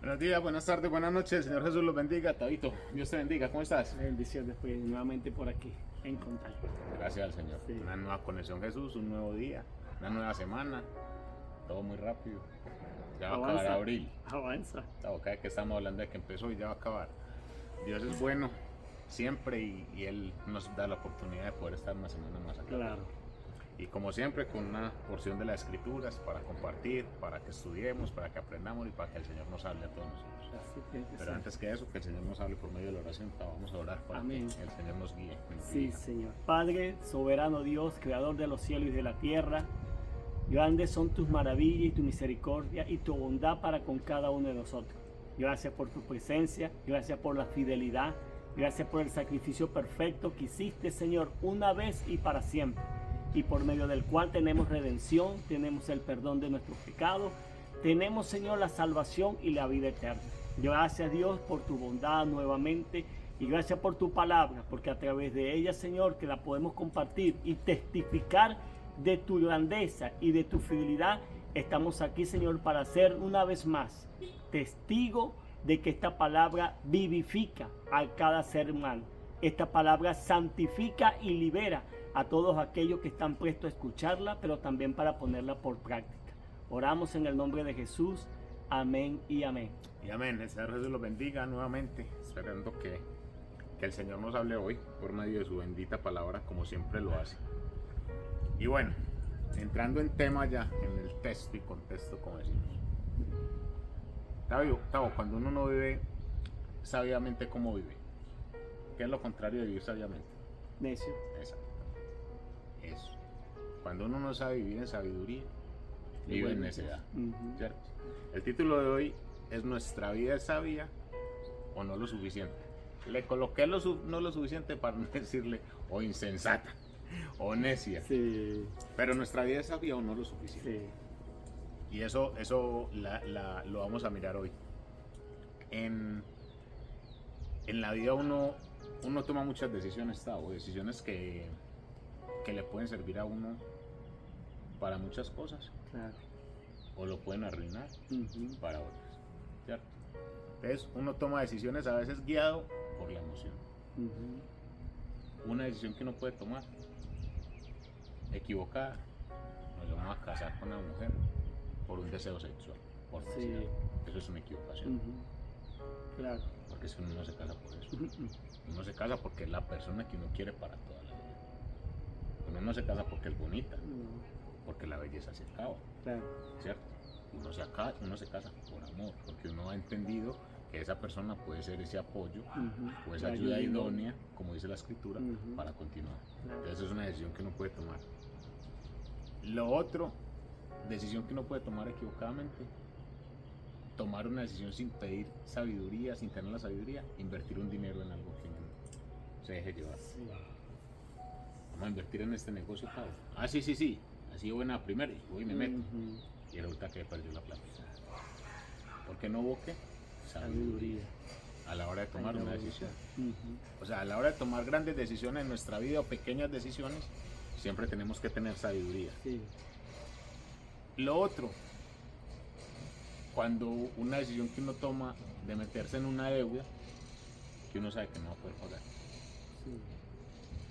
Buenos días, buenas tardes, buenas noches. El Señor Jesús los bendiga. Tabito, Dios te bendiga. ¿Cómo estás? Bendiciones, pues nuevamente por aquí, en contacto. Gracias al Señor. Sí. Una nueva conexión, Jesús, un nuevo día, una nueva semana. Todo muy rápido. Ya va a acabar abril. Avanza. Cada vez que estamos hablando de que empezó y ya va a acabar. Dios es bueno siempre y Él nos da la oportunidad de poder estar una semana más acá. Claro. Y como siempre, con una porción de las Escrituras para compartir, para que estudiemos, para que aprendamos y para que el Señor nos hable a todos nosotros. Así tiene que Pero ser. antes que eso, que el Señor nos hable por medio de la oración. Vamos a orar para Amén. que el Señor nos guíe. Sí, Señor. Padre, soberano Dios, creador de los cielos y de la tierra, grandes son tus maravillas y tu misericordia y tu bondad para con cada uno de nosotros. Gracias por tu presencia, gracias por la fidelidad, gracias por el sacrificio perfecto que hiciste, Señor, una vez y para siempre, y por medio del cual tenemos redención, tenemos el perdón de nuestros pecados, tenemos, Señor, la salvación y la vida eterna. Gracias, Dios, por tu bondad nuevamente y gracias por tu palabra, porque a través de ella, Señor, que la podemos compartir y testificar de tu grandeza y de tu fidelidad, estamos aquí, Señor, para ser una vez más testigo de que esta palabra vivifica a cada ser humano. Esta palabra santifica y libera a todos aquellos que están prestos a escucharla, pero también para ponerla por práctica. Oramos en el nombre de Jesús. Amén y amén. Y amén. El Señor Jesús los bendiga nuevamente, esperando que el Señor nos hable hoy por medio de su bendita palabra, como siempre lo hace. Y bueno, entrando en tema ya, en el texto y contexto, como decimos. Tavo, cuando uno no vive sabiamente, ¿cómo vive? ¿Qué es lo contrario de vivir sabiamente? Necio. Exacto. Eso. Cuando uno no sabe vivir en sabiduría, vive en necedad. ¿Cierto? El título de hoy es ¿Nuestra vida es sabia o no lo suficiente? Le coloqué no lo suficiente para no decirle o insensata o necia. Sí. Pero nuestra vida es sabia o no lo suficiente. Sí. Y eso lo vamos a mirar hoy. En la vida uno toma muchas decisiones, Tavo, decisiones que le pueden servir a uno para muchas cosas. Claro. O lo pueden arruinar para otras, ¿cierto? Entonces uno toma decisiones a veces guiado por la emoción. Una decisión que uno puede tomar equivocada, nos vamos a casar con una mujer por un deseo sexual, por necesidad. Eso es una equivocación. Claro. Porque si uno no se casa por eso, uno se casa porque es la persona que uno quiere para toda la vida. Uno no se casa porque es bonita, porque la belleza se acaba. Claro. ¿Cierto? Uno se casa por amor, porque uno ha entendido que esa persona puede ser ese apoyo o esa ayuda idónea, como dice la escritura, para continuar. Claro. Entonces es una decisión que uno puede tomar. Lo otro, decisión que uno puede tomar equivocadamente, tomar una decisión sin pedir sabiduría, sin tener la sabiduría, invertir un dinero en algo que no se deje llevar. Sí. Vamos a invertir en este negocio, Pablo. Ah, sí. Así buena primero y voy y me meto. Y resulta que perdió la plata. ¿Por qué no boque? Sabiduría. A la hora de tomar una decisión. O sea, a la hora de tomar grandes decisiones en nuestra vida o pequeñas decisiones, siempre tenemos que tener sabiduría. Sí. Lo otro, cuando una decisión que uno toma de meterse en una deuda que uno sabe que no va a poder pagar. Sí.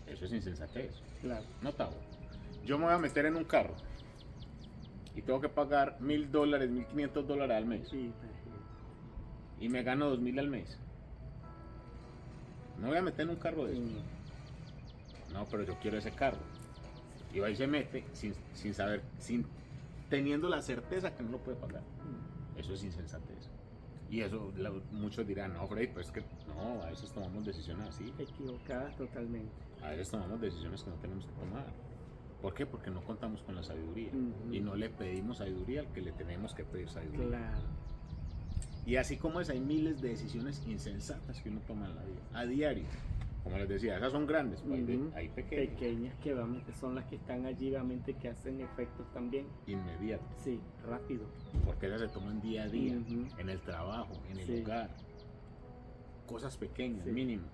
Eso es insensatez. Claro. No, Tavo. Yo me voy a meter en un carro y tengo que pagar $1,000, $1,500 al mes. Sí. Y me gano 2,000 al mes. No voy a meter en un carro de esos. No, pero yo quiero ese carro. Y va y se mete sin saber, teniendo la certeza que no lo puede pagar. Eso es insensatez. Y eso muchos dirán, no, Freddy, pues es que no, a veces tomamos decisiones así. Equivocadas totalmente. A veces tomamos decisiones que no tenemos que tomar. ¿Por qué? Porque no contamos con la sabiduría. Y no le pedimos sabiduría al que le tenemos que pedir sabiduría. Claro. Y así como es, hay miles de decisiones insensatas que uno toma en la vida, a diario. Como les decía, esas son grandes, hay pequeñas. Pequeñas que son las que están allí, realmente, que hacen efectos también. Inmediatas. Sí, rápido. Porque esas se toman día a día, en el trabajo, en el hogar. Cosas pequeñas, mínimas.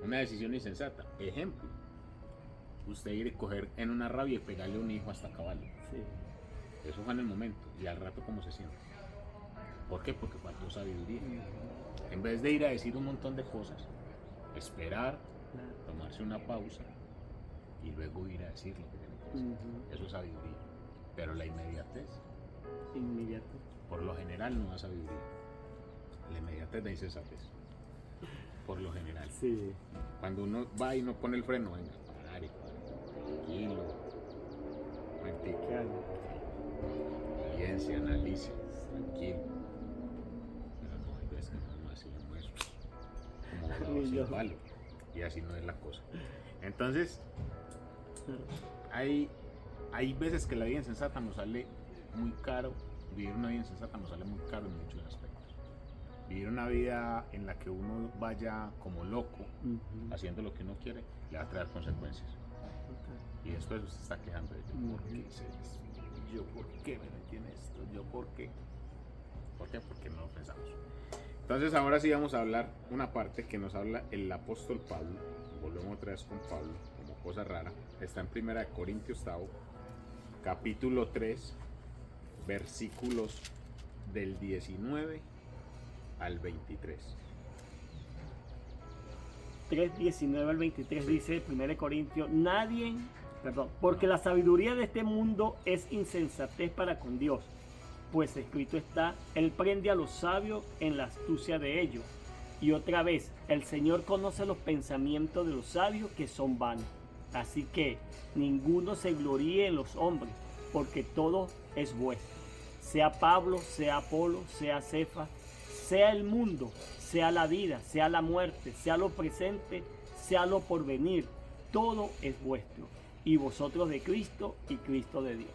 Una decisión insensata. Ejemplo, usted ir y coger en una rabia y pegarle a un hijo hasta acabarlo. Sí. Eso fue en el momento, y al rato cómo se siente. ¿Por qué? Porque faltó sabiduría. En vez de ir a decir un montón de cosas, esperar, tomarse una pausa y luego ir a decir lo que tiene que decir. Eso es sabiduría. Pero la inmediatez, por lo general, no da sabiduría. La inmediatez da insensatez. Por lo general. Sí. Cuando uno va y no pone el freno, venga, parar y parar. Tranquilo. Momentico. Piense, analice. Tranquilo. Pero no, hay veces que no así, no es como sin palo. Y así no es la cosa. Entonces, hay veces que la vida insensata nos sale muy caro. Vivir una vida insensata nos sale muy caro en muchos aspectos. Vivir una vida en la que uno vaya como loco, haciendo lo que uno quiere, le va a traer consecuencias. Y después usted está quejando de yo, ¿por qué hice esto? ¿Yo por qué me metí en esto? ¿Yo por qué? ¿Por qué? Porque no lo pensamos. Entonces ahora sí vamos a hablar una parte que nos habla el apóstol Pablo. Volvemos otra vez con Pablo, como cosa rara. Está en 1 Corintios capítulo 3, versículos del 19 al 23. 3:19 al 23 dice 1 Corintios, porque la sabiduría de este mundo es insensatez para con Dios, pues escrito está, Él prende a los sabios en la astucia de ellos. Y otra vez, el Señor conoce los pensamientos de los sabios que son vanos. Así que ninguno se gloríe en los hombres, porque todo es vuestro. Sea Pablo, sea Apolo, sea Cefas, sea el mundo, sea la vida, sea la muerte, sea lo presente, sea lo porvenir, todo es vuestro, y vosotros de Cristo y Cristo de Dios.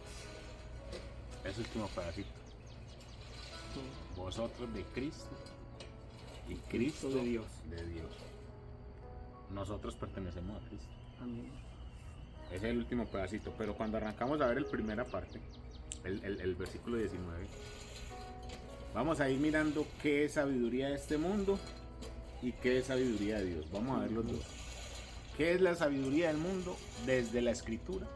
Ese último pedacito. Vosotros de Cristo y Cristo de Dios. Nosotros pertenecemos a Cristo. Amén. Ese es el último pedacito, pero cuando arrancamos a ver la primera parte, el versículo 19, vamos a ir mirando qué es sabiduría de este mundo y qué es sabiduría de Dios. Vamos a ver los dos. ¿Qué es la sabiduría del mundo desde la escritura,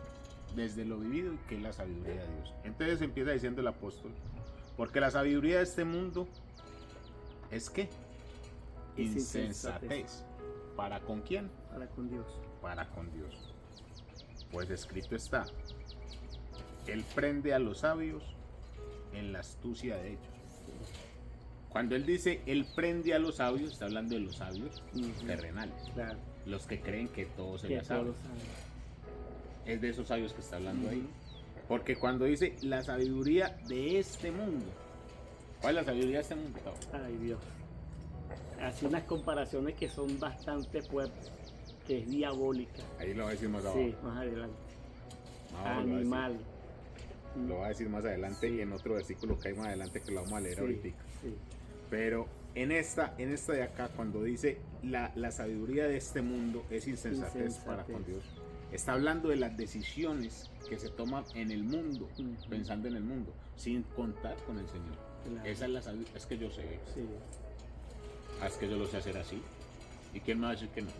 desde lo vivido, y qué es la sabiduría de Dios? Entonces empieza diciendo el apóstol, porque la sabiduría de este mundo es ¿qué? Insensatez. ¿Para con quién? Para con Dios. Para con Dios. Pues escrito está, Él prende a los sabios en la astucia de ellos. Cuando él dice Él prende a los sabios, está hablando de los sabios terrenales. Claro. Los que creen que todo se les sabe. Es de esos sabios que está hablando ahí. Porque cuando dice la sabiduría de este mundo, ¿cuál es la sabiduría de este mundo? Ay, Dios. Hace unas comparaciones que son bastante fuertes, que es diabólica. Ahí lo va a decir más abajo. Sí, más adelante. Animal. Lo va a decir más adelante, sí. Y en otro versículo que hay más adelante que lo vamos a leer ahorita. Sí. Pero en esta de acá, cuando dice la sabiduría de este mundo es insensatez para con Dios, está hablando de las decisiones que se toman en el mundo, pensando en el mundo, sin contar con el Señor. Claro. Esa es la sabiduría. Es que yo sé. Sí. Es que yo lo sé hacer así. ¿Y quién me va a decir que no?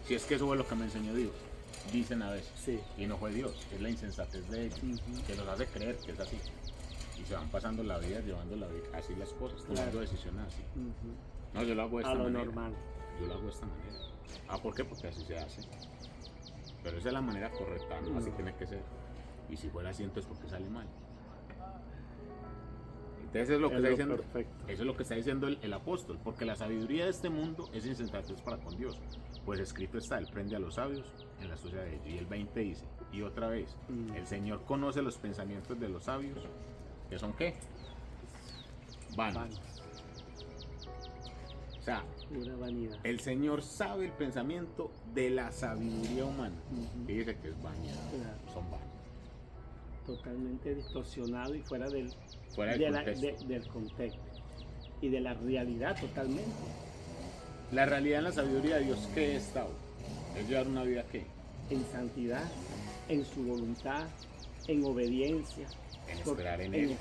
Si es que eso es lo que me enseñó Dios. Dicen a veces. Sí. Y no fue Dios, es la insensatez de ellos, que los hace creer que es así. Y se van pasando la vida, llevando la vida, así las cosas, tomando decisiones así. No, yo lo hago de esta manera. Normal. Yo lo hago de esta manera. ¿Por qué? Porque así se hace. Pero esa es la manera correcta, ¿no? Así tiene que ser. Y si fuera así, entonces ¿por qué sale mal? Entonces es lo que está diciendo, eso es lo que está diciendo el apóstol, porque la sabiduría de este mundo es insensatez para con Dios. Pues escrito está, Él prende a los sabios en la astucia de ellos. Y el 20 dice, y otra vez, el Señor conoce los pensamientos de los sabios, que son ¿qué? Vanos. O sea, pura vanidad. El Señor sabe el pensamiento de la sabiduría humana, y dice que es vanidad, claro. Son vanos. Totalmente distorsionado y fuera del contexto y de la realidad totalmente. La realidad en la sabiduría de Dios, ¿qué es, Tao? Es llevar una vida ¿qué? En santidad, en su voluntad, en obediencia, en esperar en Él.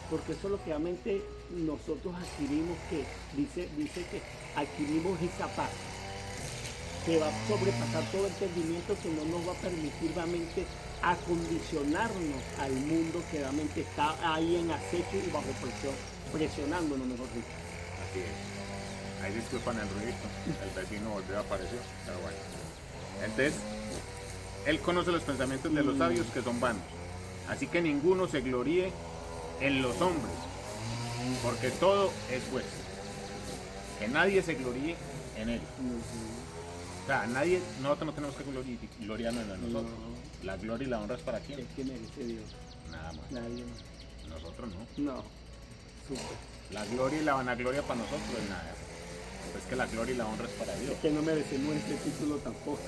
Porque eso es lo que realmente nosotros adquirimos, que dice que adquirimos esa paz que va a sobrepasar todo entendimiento, que no nos va a permitir realmente acondicionarnos al mundo que realmente está ahí en acecho y bajo presión, presionándonos, mejor dicho. Así es. Ahí disculpan el ruidito, el vecino volvió a aparecer, pero bueno. Entonces, él conoce los pensamientos de los sabios que son vanos. Así que ninguno se gloríe en los hombres, porque todo es vuestro. Que nadie se gloríe en él. O sea, nosotros no tenemos que gloriarnos en nosotros. No. La gloria y la honra es para quién. Es que merece Dios. Nada más. Nadie más. Nosotros no. No. Súper. La gloria y la vanagloria para nosotros es nada. Es que la gloria y la honra es para Dios. Es que no merecemos este título tampoco.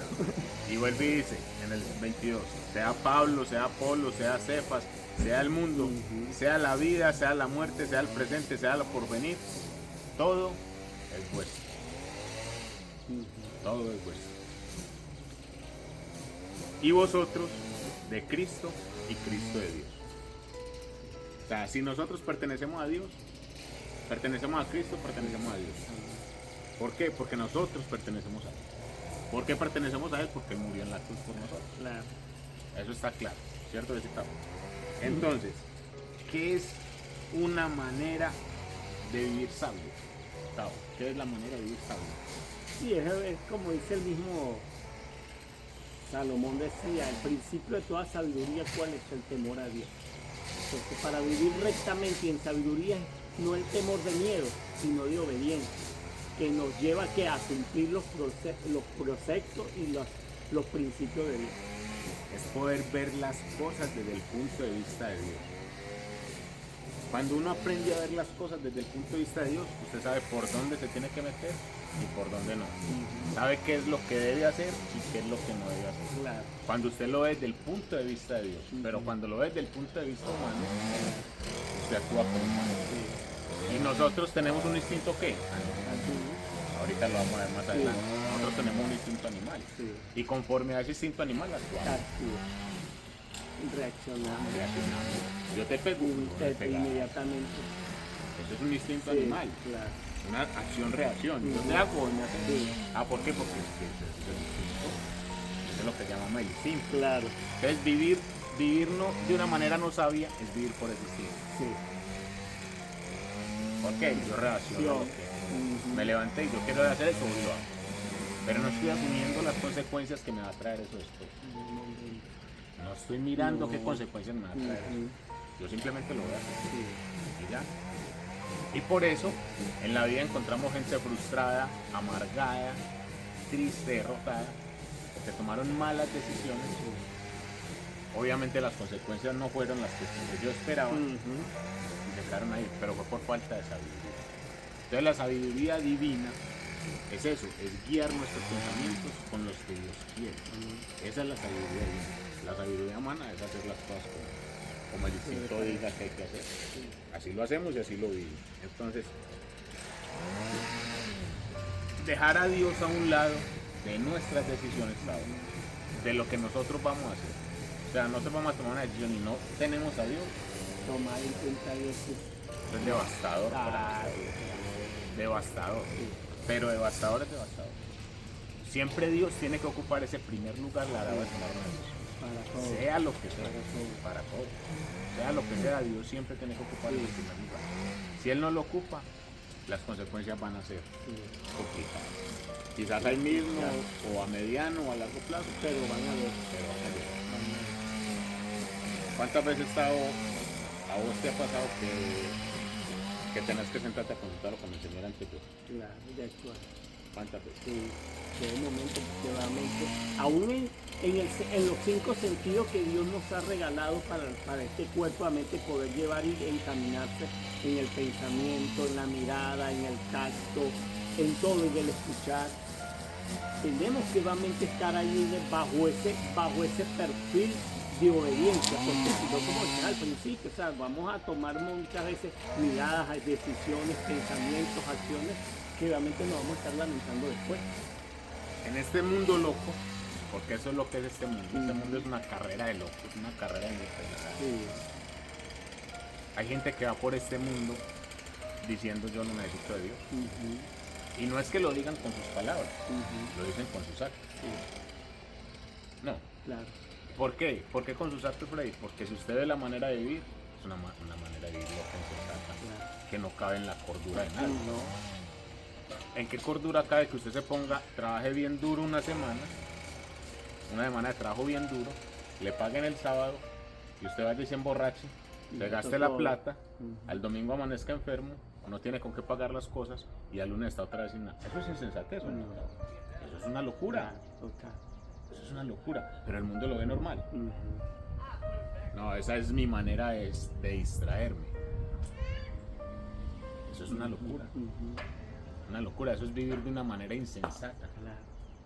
Y vuelve y dice en el 22, sea Pablo, sea Apolo, sea Cefas, sea el mundo, sea la vida, sea la muerte, sea el presente, sea lo porvenir, todo es vuestro. Todo es vuestro. Y vosotros de Cristo y Cristo de Dios. O sea, si nosotros pertenecemos a Dios, pertenecemos a Cristo, pertenecemos a Dios. ¿Por qué? Porque nosotros pertenecemos a Él. ¿Por qué pertenecemos a Él? Porque Él murió en la cruz por nosotros. Claro. Eso está claro, ¿cierto? Entonces, ¿qué es una manera de vivir sabio? ¿Qué es la manera de vivir sabio? Sí, es como dice el mismo Salomón, decía, el principio de toda sabiduría, ¿cuál es? El temor a Dios. Entonces, para vivir rectamente y en sabiduría, no el temor de miedo, sino de obediencia, que nos lleva a cumplir los preceptos y los principios de Dios. Es poder ver las cosas desde el punto de vista de Dios. Cuando uno aprende a ver las cosas desde el punto de vista de Dios, usted sabe por dónde se tiene que meter y por dónde no. Sabe qué es lo que debe hacer y qué es lo que no debe hacer. Claro. Cuando usted lo ve desde el punto de vista de Dios, pero cuando lo ve desde el punto de vista humano, usted actúa como humano. Y nosotros tenemos un instinto ¿qué? Ahorita lo vamos a ver más adelante. Nosotros tenemos un instinto animal. Y conforme a ese instinto animal actuamos. Reaccionamos. Yo te pego, Inmediatamente. Eso es un instinto animal. Claro. Una acción-reacción. Yo te hago, me hace. ¿Por qué? Porque eso es lo que llamamos el instinto. Claro. Entonces vivir no, de una manera no sabia es vivir por ese instinto. Sí. ¿Por qué? Yo reacciono. Me levanté y yo quiero hacer eso, yo lo hago. Pero no estoy asumiendo las consecuencias que me va a traer eso después. No estoy mirando qué consecuencias me va a traer eso. Yo simplemente lo voy a hacer. Y ya. Y por eso en la vida encontramos gente frustrada, amargada, triste, derrotada, porque tomaron malas decisiones. Obviamente las consecuencias no fueron las que yo esperaba y se quedaron ahí, pero fue por falta de sabiduría. Entonces la sabiduría divina es eso, es guiar nuestros pensamientos con los que Dios quiere. Esa es la sabiduría divina. La sabiduría humana es hacer las cosas como el instinto diga que hay que hacer. Así lo hacemos y así lo vivimos. Entonces, dejar a Dios a un lado de nuestras decisiones, ¿sabes? De lo que nosotros vamos a hacer. O sea, nosotros vamos a tomar una decisión y no tenemos a Dios. Tomar en cuenta Dios. Es devastador para nosotros. Devastador. Pero devastador es devastador. Siempre Dios tiene que ocupar ese primer lugar a la hora de tomar una decisión. Sea lo que sea, para todo. Sea lo que sea, Dios siempre tiene que ocupar ese primer lugar. Si Él no lo ocupa, las consecuencias van a ser complicadas. Quizás ahí mismo, o a mediano o a largo plazo, pero van a ver. ¿Cuántas veces a vos te ha pasado que tenés que sentarte a consultarlo con el Señor antes de? Claro, de actuar. ¿Cuántas veces? Sí, de un momento, porque realmente, aún en los 5 sentidos que Dios nos ha regalado para este cuerpo, a mente poder llevar y encaminarse en el pensamiento, en la mirada, en el tacto, en todo, en el escuchar. Tenemos que realmente estar ahí bajo ese perfil de obediencia, porque si no, como decía al principio, o sea, vamos a tomar muchas veces miradas, decisiones, pensamientos, acciones que realmente nos vamos a estar lamentando después. En este mundo loco, porque eso es lo que es este mundo. Este mundo es una carrera de locos, una carrera de locos. Hay gente que va por este mundo diciendo yo no necesito de Dios. Y no es que lo digan con sus palabras, lo dicen con sus actos. No. Claro. ¿Por qué? ¿Por qué con sus actos por ahí? Porque si usted ve la manera de vivir, es una manera de vivir loca, insensata, que no cabe en la cordura de nadie. No. ¿En qué cordura cabe que usted se ponga, trabaje bien duro una semana de trabajo bien duro, le paguen el sábado y usted vaya y se emborrache, se gaste la plata, al domingo amanezca enfermo, no tiene con qué pagar las cosas y al lunes está otra vez sin nada? Eso es insensatez, ¿no? Eso es una locura. Eso es una locura, pero el mundo lo ve normal. No, esa es mi manera de distraerme. Eso es una locura. Una locura, eso es vivir de una manera insensata.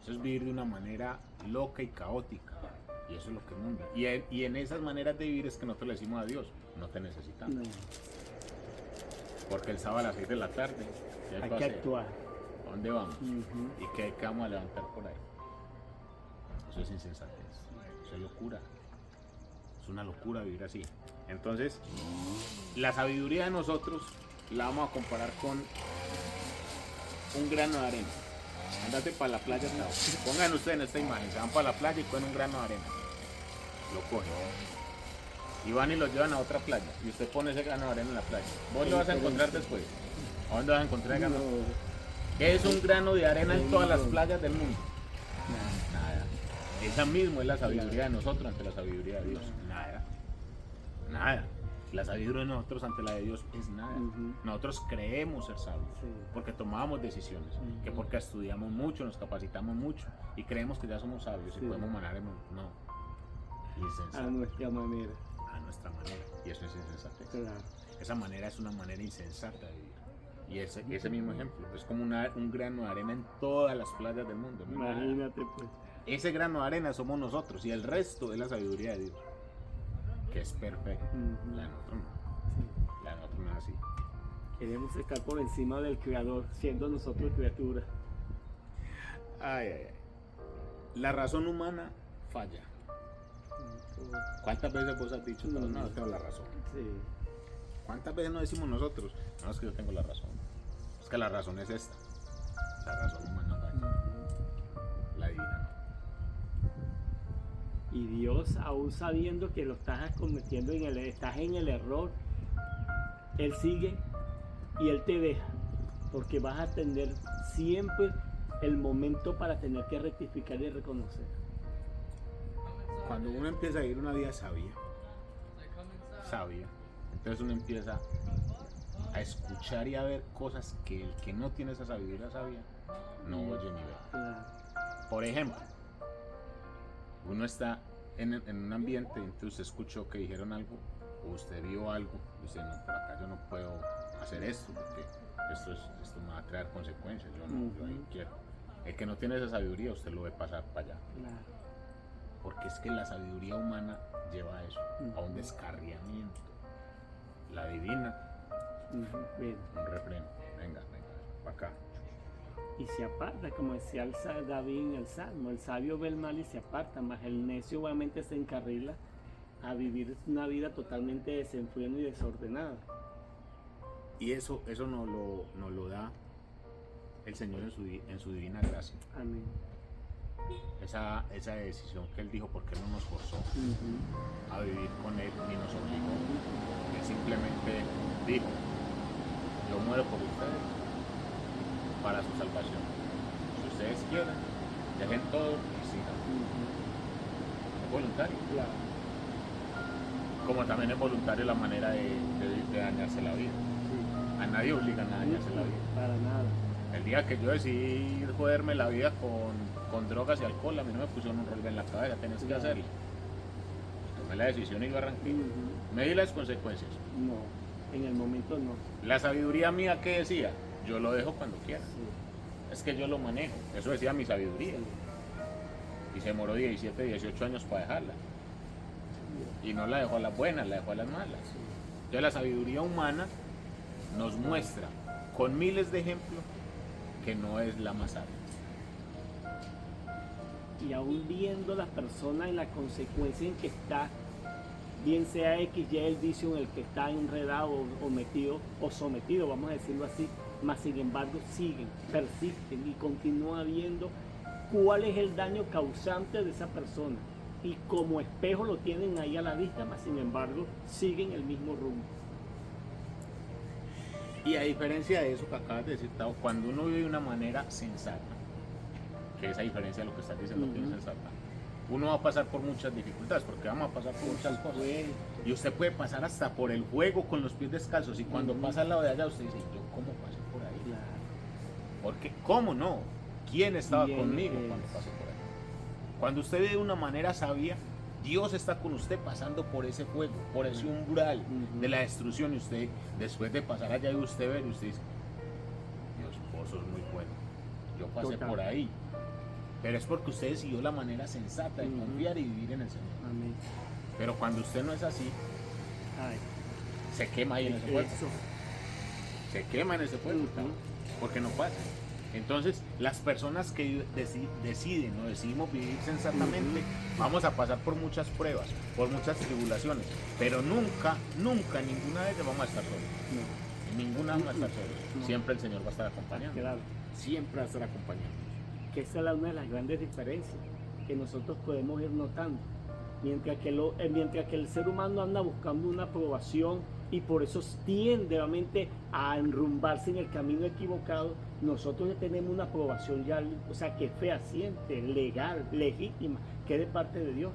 Eso es vivir de una manera loca y caótica. Y eso es lo que el mundo. Y en esas maneras de vivir es que nosotros le decimos a Dios, no te necesitamos. No. Porque el sábado a las 6 de la tarde hay que actuar. ¿A dónde vamos? ¿Y qué vamos a levantar por ahí? Eso es insensatez. Eso es locura. Es una locura vivir así. Entonces, la sabiduría de nosotros la vamos a comparar con un grano de arena. Andate para la playa, pongan ustedes en esta imagen, se van para la playa y cogen un grano de arena. Lo cogen. Y van y lo llevan a otra playa. Y usted pone ese grano de arena en la playa. Vos lo vas a encontrar después. ¿A dónde vas a encontrar el grano? ¿Qué es un grano de arena en todas las playas del mundo? Nada. Esa misma es la sabiduría de nosotros ante la sabiduría de Dios. Nada. Nada. La sabiduría de nosotros ante la de Dios es nada. Nosotros creemos ser sabios porque tomamos decisiones, que porque estudiamos mucho, nos capacitamos mucho y creemos que ya somos sabios y podemos manejar el mundo. No. A nuestra manera. A nuestra manera. Y eso es insensatez. Esa manera es una manera insensata de vivir. Y ese mismo ejemplo es como un grano de arena en todas las playas del mundo. ¿No? Imagínate pues. Ese grano de arena somos nosotros y el resto es la sabiduría de Dios, que es perfecta. La de nosotros no. La de nosotros no es así. Queremos estar por encima del Creador, siendo nosotros criaturas. Ay. La razón humana falla. ¿Cuántas veces vos has dicho, no, tengo la razón? Sí. ¿Cuántas veces no decimos nosotros? No, es que yo tengo la razón. Es que la razón es esta. La razón humana falla. La divina no. Y Dios, aún sabiendo que lo estás cometiendo, estás en el error, Él sigue y Él te deja. Porque vas a tener siempre el momento para tener que rectificar y reconocer. Cuando uno empieza a vivir una vida sabia, entonces uno empieza a escuchar y a ver cosas que el que no tiene esa sabiduría sabia no oye ni ve. Por ejemplo, uno está en un ambiente y entonces escuchó que dijeron algo o usted vio algo y usted no, por acá yo no puedo hacer esto porque esto me va a traer consecuencias, yo ahí quiero. El que no tiene esa sabiduría usted lo ve pasar para allá. Porque es que la sabiduría humana lleva a eso, a un descarriamiento. La divina, un refreno, venga, para acá. Y se aparta, como decía David en el Salmo, el sabio ve el mal y se aparta, más el necio obviamente se encarrila a vivir una vida totalmente desenfrenada y desordenada. Y eso nos lo da el Señor en su divina gracia. Amén. Esa decisión que Él dijo, porque Él no nos forzó a vivir con Él ni nos obligó. Él simplemente dijo, yo muero por ustedes para su salvación. Si ustedes quieren, dejen todo y sigan. Es voluntario. Claro. Como también es voluntario la manera de dañarse la vida. A nadie obligan a dañarse la vida. Para nada. El día que yo decidí joderme la vida con drogas y alcohol, a mí no me pusieron un revólver en la cabeza, tenés que hacerlo. Tomé la decisión y lo arranqué. ¿Me di las consecuencias? No, en el momento no. La sabiduría mía, ¿qué decía? Yo lo dejo cuando quiera. Sí. Es que yo lo manejo, eso decía mi sabiduría. Sí. Y se demoró 17, 18 años para dejarla. Sí. Y no la dejó a las buenas, la dejó a las malas. Sí. Entonces la sabiduría humana nos muestra con miles de ejemplos que no es la más sabia. Y aún viendo la persona en la consecuencia en que está, bien sea X, Y el vicio en el que está enredado o metido o sometido, vamos a decirlo así, mas sin embargo siguen, persisten y continúa viendo cuál es el daño causante de esa persona. y como espejo lo tienen ahí a la vista, mas sin embargo siguen el mismo rumbo. Y a diferencia de eso que acabas de decir, Tao, cuando uno vive de una manera sensata, que es a diferencia de lo que estás diciendo que es sensata, uno va a pasar por muchas dificultades, porque vamos a pasar por muchas cosas. Y usted puede pasar hasta por el juego con los pies descalzos, y cuando pasa al lado de allá, usted dice, ¿yo cómo pasé por ahí? Claro. Porque, ¿cómo no? ¿Quién estaba ¿Quién conmigo es? cuando pasé por ahí? Cuando usted vive de una manera sabia, Dios está con usted pasando por ese fuego, por ese umbral de la destrucción, y usted, después de pasar allá, y usted ve, y usted dice, Dios, vos sos muy bueno, yo pasé Total. por ahí, pero es porque usted decidió la manera sensata de confiar y vivir en el Señor. Amén. Pero cuando usted no es así, Ay, se quema ahí en ese fuego, eso. se quema en ese fuego, porque no pasa. Entonces, las personas que deciden o decidimos vivir sensatamente, vamos a pasar por muchas pruebas, por muchas tribulaciones, pero nunca, nunca, ninguna de ellas vamos a estar solos. No. Ninguna vamos a estar solos. No. Siempre el Señor va a estar acompañando. Claro. Siempre va a estar acompañando. Que esa es una de las grandes diferencias que nosotros podemos ir notando. Mientras que el ser humano anda buscando una aprobación y por eso tiende realmente a enrumbarse en el camino equivocado, nosotros ya tenemos una aprobación ya, o sea, que es fehaciente, legal, legítima, que es de parte de Dios.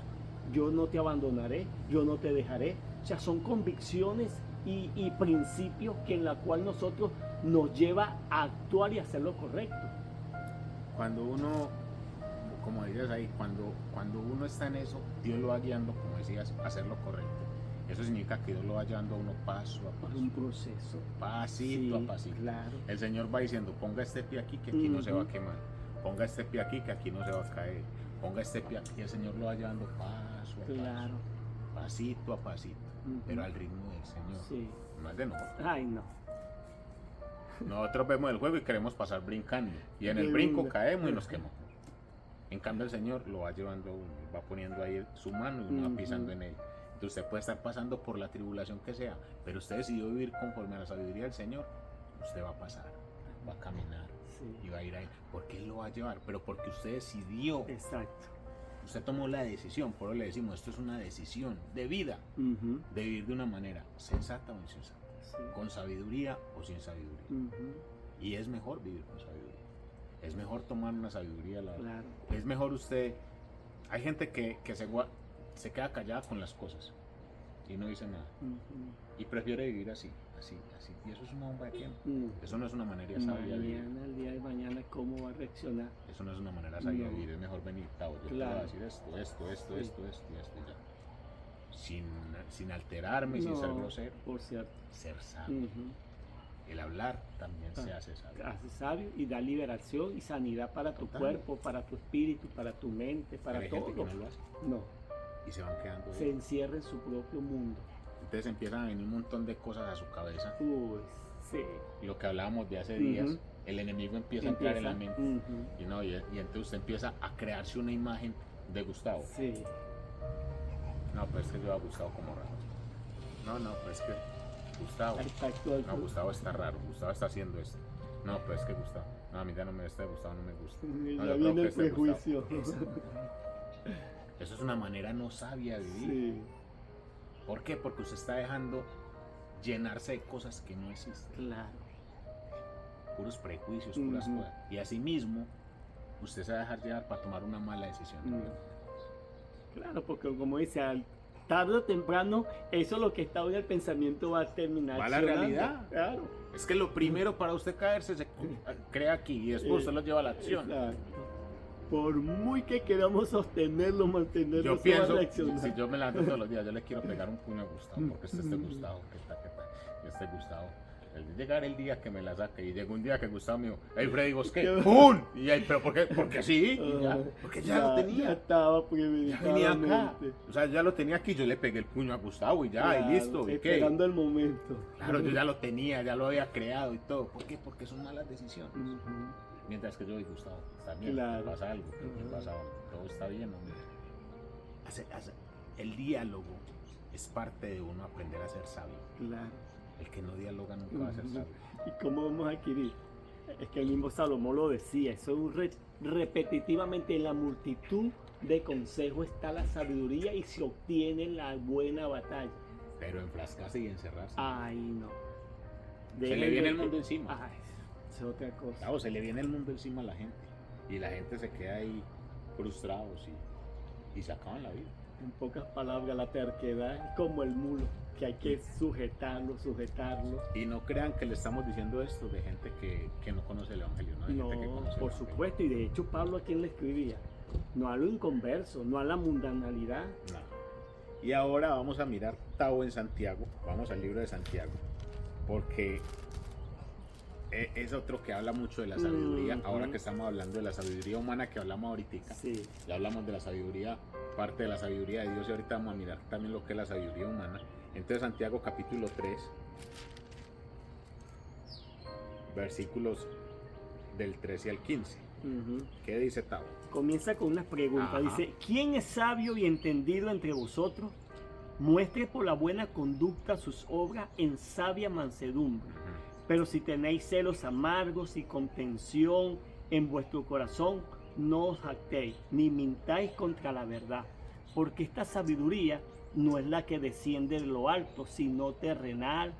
Yo no te abandonaré, yo no te dejaré. O sea, son convicciones y principios que en la cual nosotros nos lleva a actuar y hacer lo correcto. Cuando uno, como dices ahí, cuando uno está en eso, Dios lo va guiando, como decías, a hacer lo correcto. Eso significa que Dios lo va llevando a uno paso a Es paso, un proceso. pasito Sí, a pasito. claro. El Señor va diciendo, ponga este pie aquí que aquí no se va a quemar, ponga este pie aquí que aquí no se va a caer, ponga este pie aquí. El Señor lo va llevando paso a paso, Claro. pasito a pasito, pero al ritmo del Señor, Sí. no es de nosotros. Ay, no. Nosotros vemos el juego y queremos pasar brincando, y en el De brinco una. caemos y nos quemamos. En cambio el Señor lo va llevando a uno, va poniendo ahí su mano y uno va pisando en él. Entonces usted puede estar pasando por la tribulación que sea, pero usted decidió vivir conforme a la sabiduría del Señor, usted va a pasar, va a caminar y Sí. va a ir ahí, porque Él lo va a llevar, pero porque usted decidió, Exacto. usted tomó la decisión. Por eso le decimos, esto es una decisión de vida, Ujú. de vivir de una manera sensata o insensata, Sí. con sabiduría o sin sabiduría. Ujú. Y es mejor vivir con sabiduría, es mejor tomar una sabiduría a la hora. Claro. Es mejor usted, hay gente que se queda callada con las cosas y no dice nada, Ujú. y prefiere vivir así, y eso es una bomba de tiempo. Mm. Eso no es una manera sabia de vivir. Mañana, el día de mañana, ¿cómo va a reaccionar? Eso no es una manera sabia de No. vivir. Es mejor venir, Tao, yo te voy Claro. a decir esto, Sí. y esto y ya. Sin alterarme, sin ser No, grosero. por cierto. Ser sabio. Ujú. El hablar también se hace sabio. Hace sabio y da liberación y sanidad para tu Total. cuerpo, para tu espíritu, para tu mente, para Pero hay todo. gente que no lo hace No, y se van quedando se ahí. encierra en su propio mundo. Entonces empiezan a venir un montón de cosas a su cabeza. Uy, sí. Y lo que hablábamos de hace días, Ujú. el enemigo empieza a entrar en la mente. Ujú. Y entonces usted empieza a crearse una imagen de Gustavo. Sí. No, pues es que yo a Gustavo como raro. No, pues es que Gustavo. Exacto. No, Gustavo está raro. Gustavo está haciendo esto. No, pues es que Gustavo. No, a mí ya no me gusta, Gustavo no me gusta. No, Ya yo creo viene que el este prejuicio. Gustavo. Eso es una manera no sabia de vivir. Sí, ¿Por qué? Porque usted está dejando llenarse de cosas que no existen. claro. Puros prejuicios, puras Ujú. cosas. Y así mismo, usted se va a dejar llevar para tomar una mala decisión. Claro, porque como dice, tarde o temprano, eso es lo que está hoy en el pensamiento va a terminar. Va a la accionando. realidad. Claro. Es que lo primero para usted caerse se crea aquí y después usted lo lleva a la acción. Exacto. Por muy que queramos sostenerlo, mantenerlo, Yo eso va a pienso, reaccionar. si yo me levanto todos los días, yo le quiero pegar un puño a Gustavo, porque este Gustavo, que está, y este Gustavo. Llegar el día que me la saque, y llegó un día que Gustavo me dijo, hey Freddy, ¿vos qué? ¡Pum! Y ahí, ¿pero por qué? Porque sí, y ya, porque ya lo tenía. Ya estaba Ya venía acá. premeditadamente. O sea, ya lo tenía aquí, yo le pegué el puño a Gustavo y ya, y listo. ¿Y qué? Esperando el momento. Claro, yo ya lo tenía, ya lo había creado y todo. ¿Por qué? Porque son malas decisiones. Ujú. Mientras que yo y Gustavo, está bien, Claro. pasa algo, ¿qué pasa? Todo está bien, hombre. El diálogo es parte de uno aprender a ser sabio. Claro. El que no dialoga nunca va a ser sabio. ¿Y cómo vamos a adquirir? Es que el mismo Salomón lo decía, eso es repetitivamente en la multitud de consejo está la sabiduría y se obtiene la buena batalla. Pero enfrascarse y encerrarse. Ay, no. Se le viene el mundo encima. Ay, es otra cosa. Claro, se le viene el mundo encima a la gente. Y la gente se queda ahí frustrados y se acaban la vida. En pocas palabras, la terquedad es como el mulo, que hay que sujetarlo. Y no crean que le estamos diciendo esto de gente que no conoce el Evangelio, ¿no? De No, gente que conoce el por Evangelio. supuesto, y de hecho Pablo a quién le escribía, no a lo inconverso, no a la mundanalidad. No. Y ahora vamos a mirar Tao en Santiago, vamos al libro de Santiago, porque es otro que habla mucho de la sabiduría. Ahora que estamos hablando de la sabiduría humana que hablamos ahorita, Sí. ya hablamos de la sabiduría, parte de la sabiduría de Dios, y ahorita vamos a mirar también lo que es la sabiduría humana. Entonces Santiago capítulo 3, versículos del 13 al 15. ¿Qué dice Tao? Comienza con unas preguntas. Ajá. Dice, ¿quién es sabio y entendido entre vosotros? Muestre por la buena conducta sus obras en sabia mansedumbre. Pero si tenéis celos amargos y contención en vuestro corazón, no os jactéis, ni mintáis contra la verdad. Porque esta sabiduría no es la que desciende de lo alto, sino terrenal,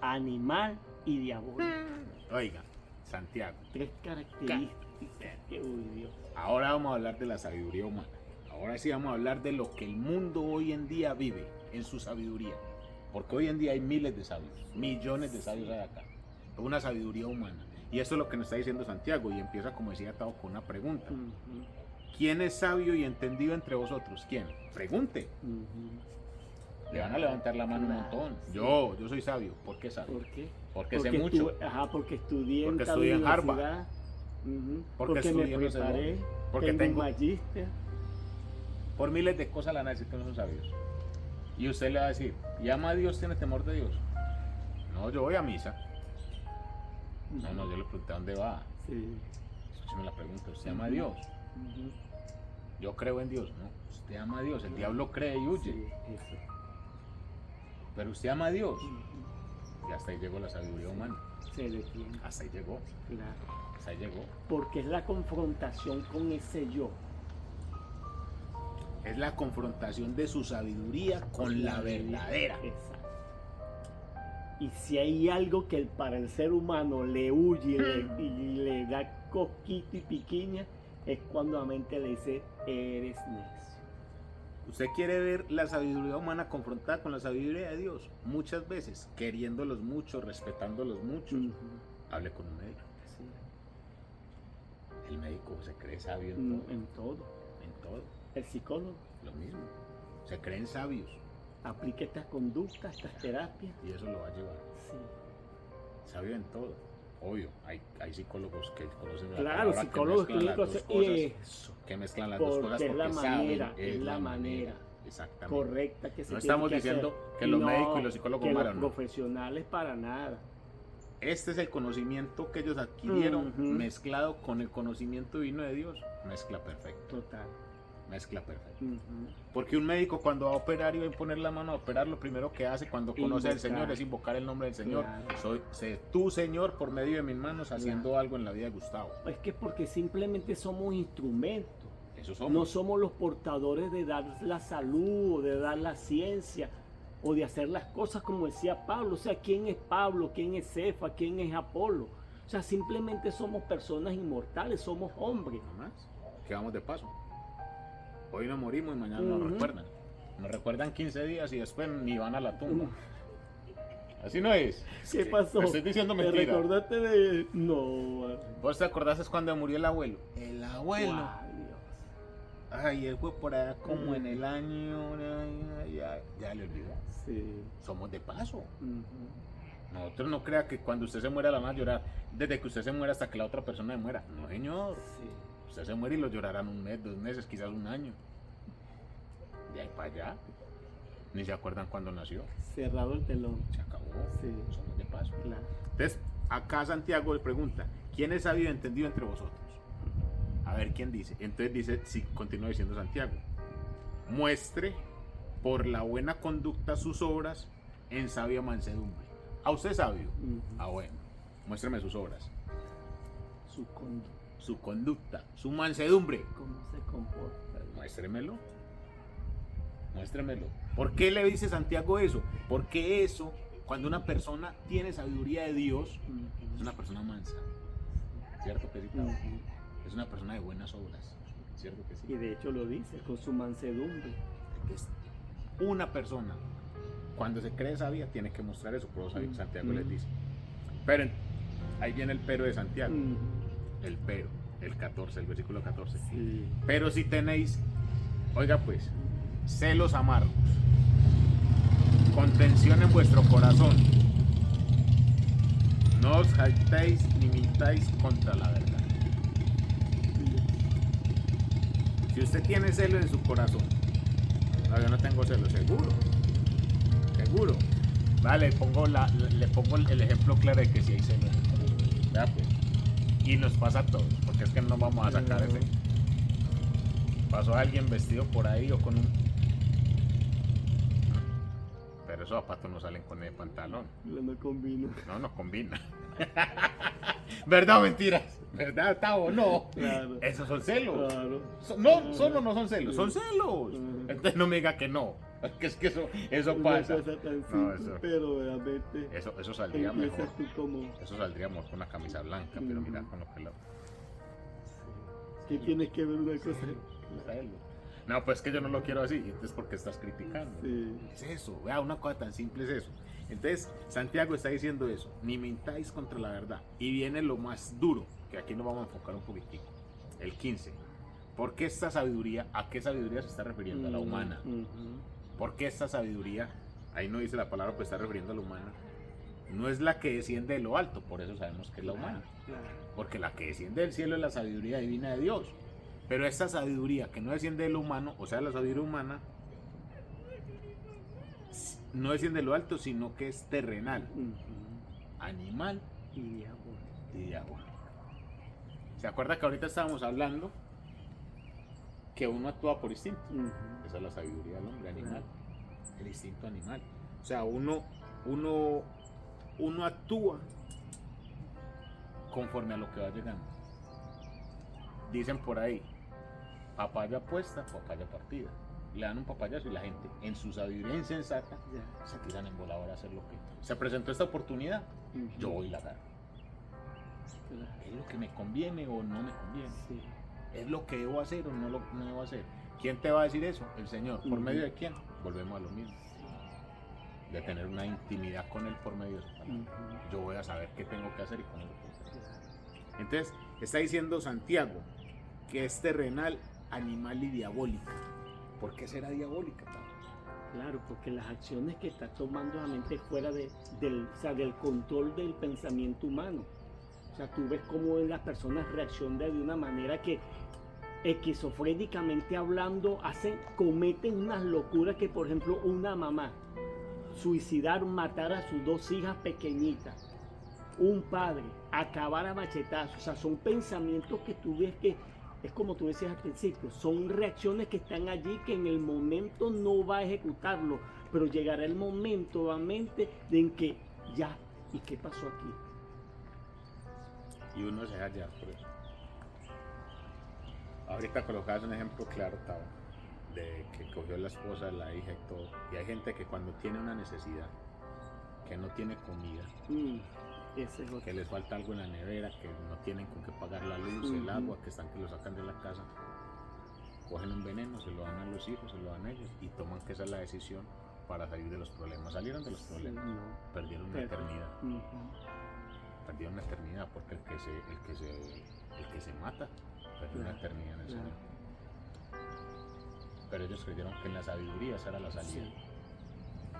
animal y diabólica. Oiga, Santiago. 3 características que, uy, Dios. Ahora vamos a hablar de la sabiduría humana. Ahora sí vamos a hablar de lo que el mundo hoy en día vive en su sabiduría. Porque hoy en día hay miles de sabios, millones de sabios hay acá. Una sabiduría humana. Y eso es lo que nos está diciendo Santiago. Y empieza, como decía Tao, con una pregunta. ¿Quién es sabio y entendido entre vosotros? ¿Quién? Pregunte. Le van a levantar la mano un montón. Yo soy sabio. ¿Por qué sabio? ¿Por qué? Porque sé mucho. Porque estudié Porque en tal estudié en universidad. Harvard. Porque me estudié no sé preparé. dónde. Porque tengo tengo un magíster. por miles de cosas le van a decir que no son sabios. Y usted le va a decir, ¿y ama a Dios, tiene temor de Dios? No, yo voy a misa. No, yo le pregunté a dónde va. Sí. Escúcheme la pregunta, ¿usted ama a Dios? Yo creo en Dios. No, usted ama a Dios. El diablo cree y huye. Sí, eso. Pero usted ama a Dios. Y hasta ahí llegó la sabiduría humana. Se detiene. Hasta ahí llegó. Claro. Hasta ahí llegó. Porque es la confrontación con ese yo. Es la confrontación de su sabiduría con la verdadera. Exacto. Y si hay algo que para el ser humano le huye y le da cosquito y piquiña, es cuando la mente le dice, eres necio. Usted quiere ver la sabiduría humana confrontada con la sabiduría de Dios. Muchas veces, queriéndolos mucho, respetándolos mucho. Hable con un médico. Sí. El médico se cree sabio en todo. En todo. En todo. El psicólogo Lo mismo. Se creen sabios. aplica estas conductas, estas terapias. Y eso lo va a llevar. Sí. Sabio en todo. Obvio, hay psicólogos que conocen la Claro, palabra, psicólogos que mezclan las clínicos. dos cosas, Eso. que mezclan las dos Porque cosas es porque la manera, saben, es la manera exactamente. correcta que se No tiene estamos que diciendo hacer. que los No, médicos y los psicólogos que malos, los no. profesionales para nada. Este es el conocimiento que ellos adquirieron mezclado con el conocimiento divino de Dios. Mezcla perfecta. Total. Mezcla perfecta. Porque un médico cuando va a operar y va a poner la mano a operar, lo primero que hace cuando conoce al Señor es invocar el nombre del Señor. Claro. Sé tú, Señor, por medio de mis manos haciendo algo en la vida de Gustavo. Es que porque simplemente somos instrumentos. Eso somos. No somos los portadores de dar la salud, o de dar la ciencia, o de hacer las cosas como decía Pablo. O sea, ¿quién es Pablo? ¿Quién es Cefa? ¿Quién es Apolo? O sea, simplemente somos personas inmortales, somos hombres. Nada más. Que vamos de paso. Hoy nos morimos y mañana nos recuerdan. Nos recuerdan 15 días y después ni van a la tumba. Así no es. ¿Qué pasó? Me estoy diciendo ¿Te mentira. recordaste de...? No. ¿Vos te acordaste cuando murió el abuelo? El abuelo. Guau, Dios. Ay, él fue por allá como en el año... Ya le olvidó. Sí. Somos de paso. Nosotros no crea que cuando usted se muera la van a llorar desde que usted se muera hasta que la otra persona se muera. No, señor. Sí. Usted se muere y lo llorarán un mes, 2 meses, quizás un año. De ahí para allá. Ni se acuerdan cuando nació. Cerrado el telón. Se acabó. Sí. Somos de paso. Claro. Entonces, acá Santiago le pregunta, ¿quién es sabio y entendido entre vosotros? A ver quién dice. Entonces dice, sí, continúa diciendo Santiago. Muestre por la buena conducta sus obras en sabia mansedumbre. ¿A usted es sabio? Ah, bueno. Muéstrame sus obras. Su conducta. su conducta, su mansedumbre. ¿Cómo se comporta? Muéstremelo. Muéstremelo. ¿Por qué le dice Santiago eso? Porque eso, cuando una persona tiene sabiduría de Dios, es una persona mansa. ¿Cierto que sí? Es una persona de buenas obras. ¿Cierto que sí? Y de hecho lo dice, con su mansedumbre. Es una persona, cuando se cree sabia, tiene que mostrar eso. Por eso Santiago les dice. Pero ahí viene el pero de Santiago. El pero, el 14, el versículo 14. Sí. Pero si tenéis, oiga pues, celos amargos, contención en vuestro corazón, no os jactéis ni mintáis contra la verdad. Si usted tiene celo en su corazón, no, yo no tengo celo, seguro. Vale, le pongo el ejemplo claro de que si hay celo. Vea pues. Y nos pasa a todos, porque es que no vamos a sacar ese. Pasó alguien vestido por ahí o con un... Pero esos zapatos no salen con el pantalón. No combina. No combina. ¿Verdad o mentiras? ¿Verdad, Tavo? No. Claro. Esos son celos. Claro. Solo no son celos, son celos. Entonces no me diga que no. Es que eso pasa. Una cosa tan simple, pero realmente Eso saldría mejor. empiezas tú como... Eso saldría mejor con una camisa blanca, pero mira con lo que lo... ¿Qué tienes que ver una cosa? No, pues que yo no lo quiero así, entonces porque estás criticando. Sí. Es eso, vea, una cosa tan simple es eso. Entonces, Santiago está diciendo eso, ni mintáis contra la verdad. Y viene lo más duro, que aquí nos vamos a enfocar un poquitico, el 15. ¿Por qué esta sabiduría? ¿A qué sabiduría se está refiriendo? A la humana. ¿Por qué esta sabiduría? Ahí no dice la palabra, pues está refiriendo a la humana. No es la que desciende de lo alto, por eso sabemos que es la humana. Porque la que desciende del cielo es la sabiduría divina de Dios. Pero esta sabiduría que no desciende de lo humano, o sea, la sabiduría humana, no desciende de lo alto, sino que es terrenal, animal Y diabólica. ¿Se acuerda que ahorita estábamos hablando que uno actúa por instinto? Esa es la sabiduría del hombre animal, el instinto animal. O sea, uno actúa conforme a lo que va llegando. Dicen por ahí, papaya puesta, papaya partida. Le dan un papayazo y la gente, en su sabiduría insensata, se tiran en volador a hacer lo que... Se presentó esta oportunidad, yo voy y la agarro. ¿Es lo que me conviene o no me conviene? Sí. ¿Es lo que debo hacer o no lo debo hacer? ¿Quién te va a decir eso? El Señor. ¿Por medio de quién? Volvemos a lo mismo. De tener una intimidad con Él por medio de su palabra. Yo voy a saber qué tengo que hacer y cómo lo puedo hacer. Entonces, está diciendo Santiago que es terrenal, animal y diabólica. ¿Por qué será diabólica? Claro, porque las acciones que está tomando la mente fuera del control del pensamiento humano. O sea, tú ves cómo las personas reaccionan de una manera que esquizofrénicamente hablando cometen unas locuras que, por ejemplo, una mamá suicidar, matar a sus 2 hijas pequeñitas, un padre acabar a machetazos. O sea, son pensamientos que tú ves que es como tú decías al principio, son reacciones que están allí que en el momento no va a ejecutarlo, pero llegará el momento nuevamente en que ya, ¿y qué pasó aquí? Y uno se deja llevar por eso. Ahorita colocabas un ejemplo claro, Tavo, de que cogió la esposa, la hija y todo. Y hay gente que cuando tiene una necesidad, que no tiene comida, que les falta algo en la nevera, que no tienen con qué pagar la luz, el agua, que lo sacan de la casa, cogen un veneno, se lo dan a los hijos, se lo dan a ellos y toman que esa es la decisión para salir de los problemas. Salieron de los problemas, perdieron una eternidad. Perdieron una eternidad porque el que se mata perdió una eternidad en el Señor. Pero ellos creyeron que en la sabiduría esa era la salida. Sí.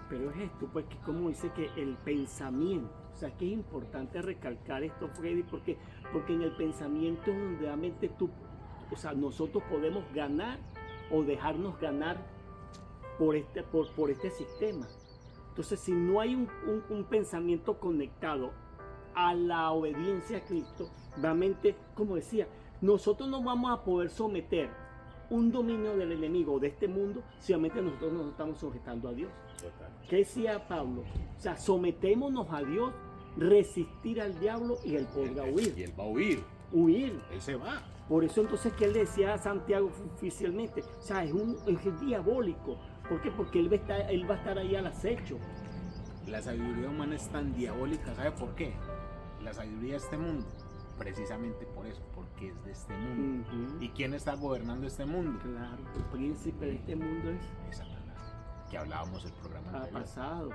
Pero es esto, pues que como dice que el pensamiento, o sea, que es importante recalcar esto, Freddy, porque en el pensamiento es donde realmente nosotros podemos ganar o dejarnos ganar por este sistema. Entonces, si no hay un pensamiento conectado a la obediencia a Cristo, realmente, como decía, nosotros no vamos a poder someter un dominio del enemigo de este mundo si realmente nosotros nos estamos sujetando a Dios. Total. ¿Qué decía Pablo? O sea, sometémonos a Dios, resistir al diablo y él podrá huir. Y él va a huir. huir. Él se va. Por eso entonces que él decía a Santiago oficialmente, o sea, es diabólico. ¿Por qué? Porque él va a estar ahí al acecho. La sabiduría humana es tan diabólica, ¿sabe por qué? La sabiduría de este mundo, precisamente por eso, porque es de este mundo. ¿Y quién está gobernando este mundo? Claro, el príncipe de este mundo es Satanás, que hablábamos el programa anterior. pasado.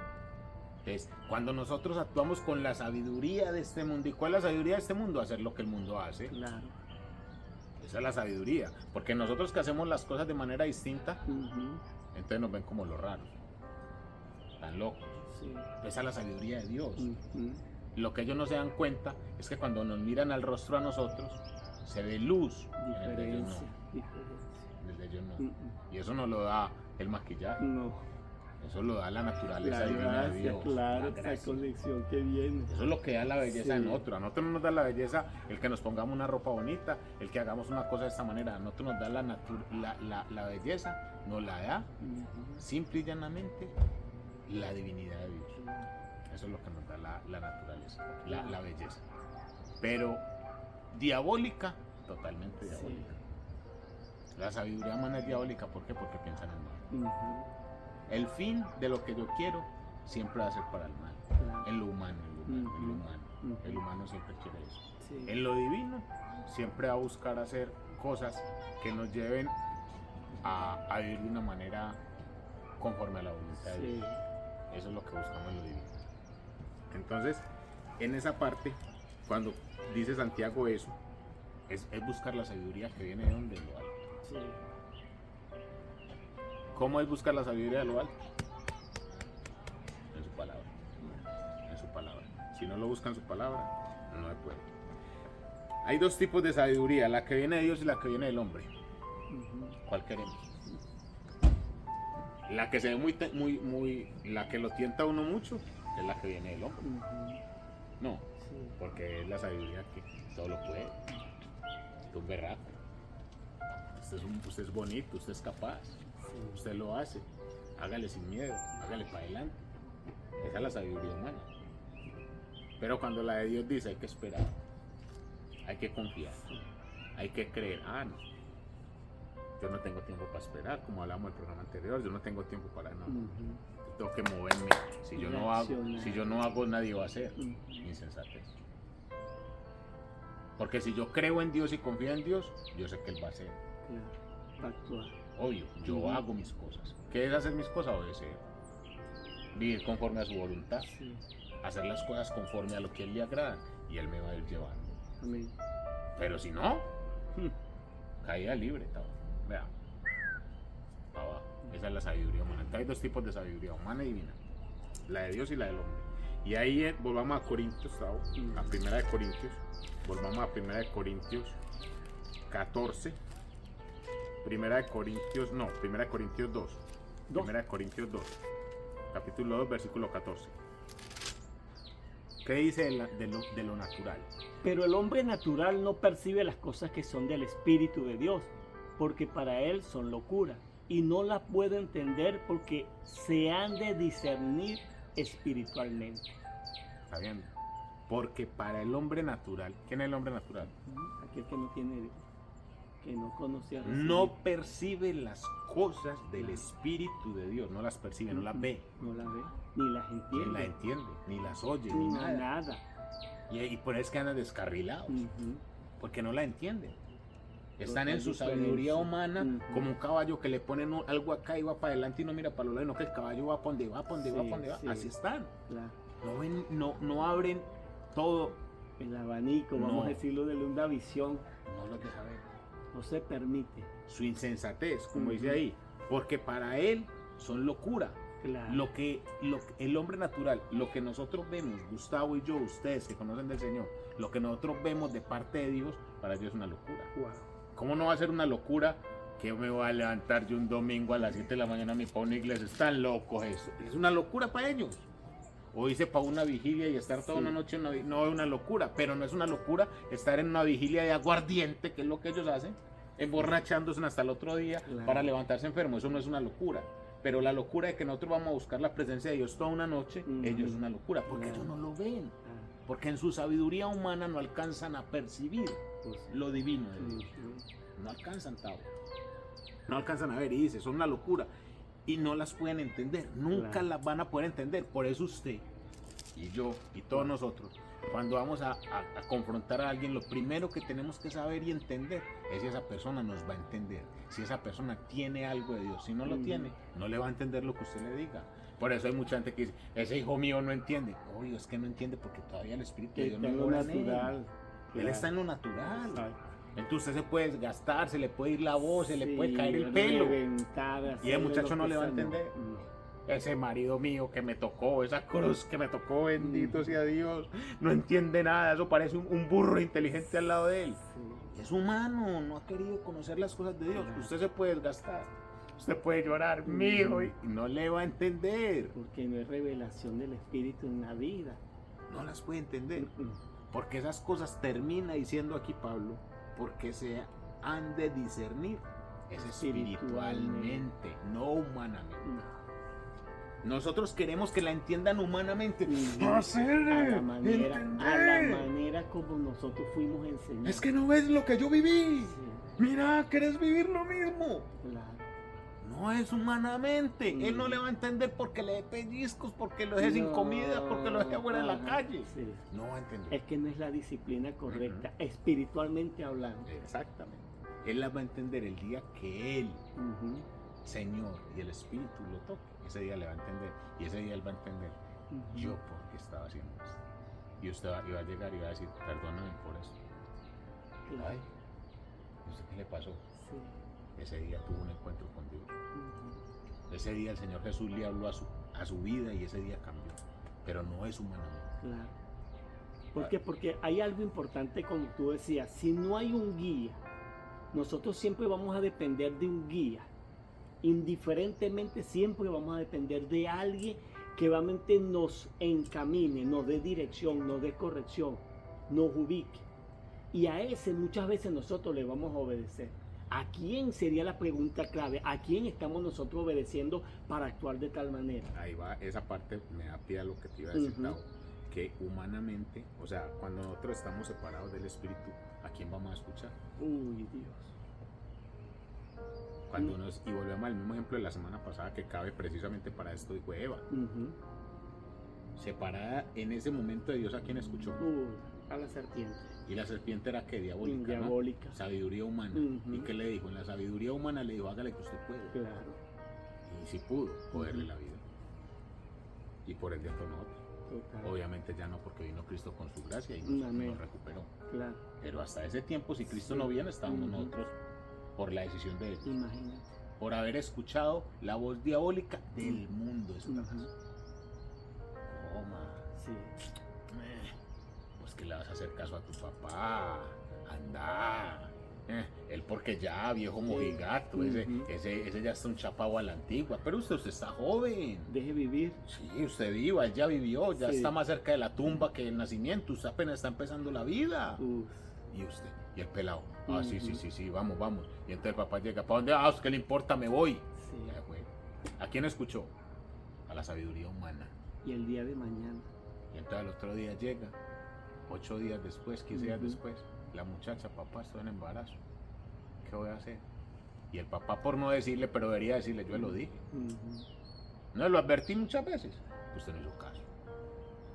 Entonces, cuando nosotros actuamos con la sabiduría de este mundo, ¿y cuál es la sabiduría de este mundo? Hacer lo que el mundo hace. Claro. Esa es la sabiduría, porque nosotros que hacemos las cosas de manera distinta, entonces nos ven como los raros, tan locos. Sí. Esa es la sabiduría de Dios. Lo que ellos no se dan cuenta es que cuando nos miran al rostro a nosotros, se ve luz. Diferencia. Desde ellos no. Y eso no lo da el maquillaje. No. Eso lo da la naturaleza La divina de gracia, Dios. claro, La esa gracia. conexión que viene. Eso es lo que da la belleza Sí. en otro. A nosotros no nos da la belleza el que nos pongamos una ropa bonita, el que hagamos una cosa de esta manera. A nosotros nos da la belleza, nos la da simple y llanamente la divinidad de Dios. Eso es lo que nos da la naturaleza, la belleza. Pero diabólica, totalmente diabólica. La sabiduría humana es diabólica, ¿por qué? Porque piensan en mal. El fin de lo que yo quiero siempre va a ser para el mal. En lo humano, en lo humano. El humano siempre quiere eso. Sí. En lo divino siempre va a buscar hacer cosas que nos lleven a vivir de una manera conforme a la voluntad de Dios. Eso es lo que buscamos en lo divino. Entonces, en esa parte, cuando dice Santiago eso, es buscar la sabiduría que viene de donde lo alto. Sí. ¿Cómo es buscar la sabiduría de lo alto? En su palabra. En su palabra. Si no lo busca en su palabra, no se puede. Hay dos tipos de sabiduría, la que viene de Dios y la que viene del hombre. ¿Cuál queremos? La que se ve la que lo tienta a uno mucho, es la que viene del hombre. No, porque es la sabiduría que todo lo puede. Usted es un berraco. Usted es bonito, usted es capaz. Usted lo hace. Hágale sin miedo, hágale para adelante. Esa es la sabiduría humana. Pero cuando la de Dios dice hay que esperar, hay que confiar, hay que creer. No. Yo no tengo tiempo para esperar, como hablamos en el programa anterior, yo no tengo tiempo para nada. Yo tengo que moverme. Si yo no hago, nadie va a hacer. Insensatez. Porque si yo creo en Dios y confío en Dios, yo sé que Él va a hacer. Obvio, yo hago mis cosas. ¿Qué es hacer mis cosas? Obedecer. Vivir conforme a su voluntad. Hacer las cosas conforme a lo que Él le agrada. Y Él me va a ir llevando. Amén. Pero si no, caída libre. Vea, para abajo. Esa es la sabiduría humana. Entonces hay dos tipos de sabiduría, humana y divina. La de Dios y la del hombre. Y ahí volvamos a Corintios, a Primera de Corintios. Volvamos a Primera de Corintios 14. Primera de Corintios 2. Primera de Corintios 2. Capítulo 2, versículo 14. ¿Qué dice de lo natural? Pero el hombre natural no percibe las cosas que son del Espíritu de Dios, porque para él son locura, y no las puede entender porque se han de discernir espiritualmente. ¿Está bien? Porque para el hombre natural, ¿quién es el hombre natural? Aquel que no tiene, que no conoce a Dios. No percibe las cosas del Espíritu de Dios, no las percibe, no las ve. No las ve, ni las entiende. Ni las entiende, ni las oye, ni nada. Y por eso es que andan descarrilados, porque no la entienden. Están en su sabiduría humana, como un caballo que le ponen algo acá y va para adelante y no mira para los lados, no, que el caballo va para donde va, para donde va, para donde va. Sí. Así están. Claro. No ven, no abren todo. El abanico, vamos a decirlo, de una visión. No los deja ver. No se permite. Su insensatez, como dice ahí, porque para él son locura. Claro. El hombre natural, lo que nosotros vemos, Gustavo y yo, ustedes que conocen del Señor, lo que nosotros vemos de parte de Dios, para Dios es una locura. Wow. ¿Cómo no va a ser una locura que me voy a levantar yo un domingo a las 7 de la mañana para una iglesia? Están locos eso. Es una locura para ellos. O irse para una vigilia y estar toda una noche, no es una locura, pero no es una locura estar en una vigilia de aguardiente, que es lo que ellos hacen, emborrachándose hasta el otro día para levantarse enfermo. Eso no es una locura. Pero la locura de que nosotros vamos a buscar la presencia de Dios toda una noche, ellos es una locura, porque ellos no lo ven. porque en su sabiduría humana no alcanzan a percibir lo divino de Dios. No alcanzan, Tavo. No alcanzan a ver, y dice, son una locura. Y no las pueden entender, nunca las van a poder entender. Por eso usted y yo y todos nosotros, cuando vamos a confrontar a alguien, lo primero que tenemos que saber y entender es si esa persona nos va a entender, si esa persona tiene algo de Dios. Si no lo tiene, no le va a entender lo que usted le diga. Por eso hay mucha gente que dice, ese hijo mío no entiende. Oye, es que no entiende porque todavía el Espíritu de Dios no lo natural. Él está en lo natural. Entonces usted se puede desgastar, se le puede ir la voz, se le puede caer el pelo. Y el muchacho no le va a entender. Ese marido mío que me tocó, esa cruz que me tocó, bendito sea Dios, no entiende nada, eso parece un burro inteligente al lado de él. Es humano, no ha querido conocer las cosas de Dios. Usted se puede desgastar, usted puede llorar, mijo, y no le va a entender. Porque no es revelación del Espíritu en la vida. No las puede entender. Porque esas cosas termina diciendo aquí Pablo, porque se han de discernir es espiritualmente, no humanamente. Nosotros queremos que la entiendan humanamente. A la manera como nosotros fuimos enseñados. Es que no ves lo que yo viví. Mira, ¿quieres vivir lo mismo? Claro. No es humanamente. Él no le va a entender porque le dé pellizcos, porque lo deje sin comida, porque lo deje afuera en la calle. No va a entender. Es que no es la disciplina correcta, espiritualmente hablando. Exactamente. Él la va a entender el día que Él, Señor, y el Espíritu lo toque. Ese día le va a entender. Y ese día Él va a entender yo por qué estaba haciendo esto. Y usted iba a llegar y va a decir, perdóname por esto. Claro. Ay, ¿y usted qué le pasó? Sí. Ese día tuvo un encuentro con Dios. Ese día el Señor Jesús le habló a su vida y ese día cambió. Pero no es humanamente. Claro. ¿Por qué? Porque hay algo importante, como tú decías, si no hay un guía, nosotros siempre vamos a depender de un guía. Indiferentemente siempre vamos a depender de alguien que realmente nos encamine, nos dé dirección, nos dé corrección, nos ubique. Y a ese muchas veces nosotros le vamos a obedecer. ¿A quién sería la pregunta clave? ¿A quién estamos nosotros obedeciendo para actuar de tal manera? Ahí va, esa parte me da pie a lo que te iba a decir, Tavo, que humanamente, o sea, cuando nosotros estamos separados del Espíritu, ¿a quién vamos a escuchar? Uy, Dios. Cuando y volvemos al mismo ejemplo de la semana pasada que cabe precisamente para esto, dijo Eva. Separada en ese momento de Dios, ¿a quién escuchó? A la serpiente. Y la serpiente era que diabólica, diabólica. ¿no? Sabiduría humana. ¿Y qué le dijo? En la sabiduría humana le dijo, hágale que usted puede. Claro. Y si pudo, joderle la vida. Y por el día con nosotros. Obviamente ya no, porque vino Cristo con su gracia y nos recuperó. Claro. Pero hasta ese tiempo, si Cristo no viene, estábamos nosotros por la decisión de Él. Imagínate. Por haber escuchado la voz diabólica del mundo de Satanás. Sí. Pues que le vas a hacer caso a tu papá. Anda. Él porque ya, viejo mojigato, ese ya está un chapado a la antigua. Pero usted está joven. Deje vivir. Sí, usted viva, él ya vivió, ya está más cerca de la tumba que el nacimiento. Usted apenas está empezando la vida. Y usted, y el pelado. Sí, vamos. Y entonces el papá llega, ¿para dónde? ¿Qué le importa? Me voy. Ya, bueno. ¿A quién escuchó? A la sabiduría humana. Y el día de mañana. Y entonces el otro día llega, 8 días después, 15 días después, la muchacha, papá, estoy en embarazo. ¿Qué voy a hacer? Y el papá, por no decirle, pero debería decirle, yo lo dije. No, lo advertí muchas veces. Usted no hizo caso.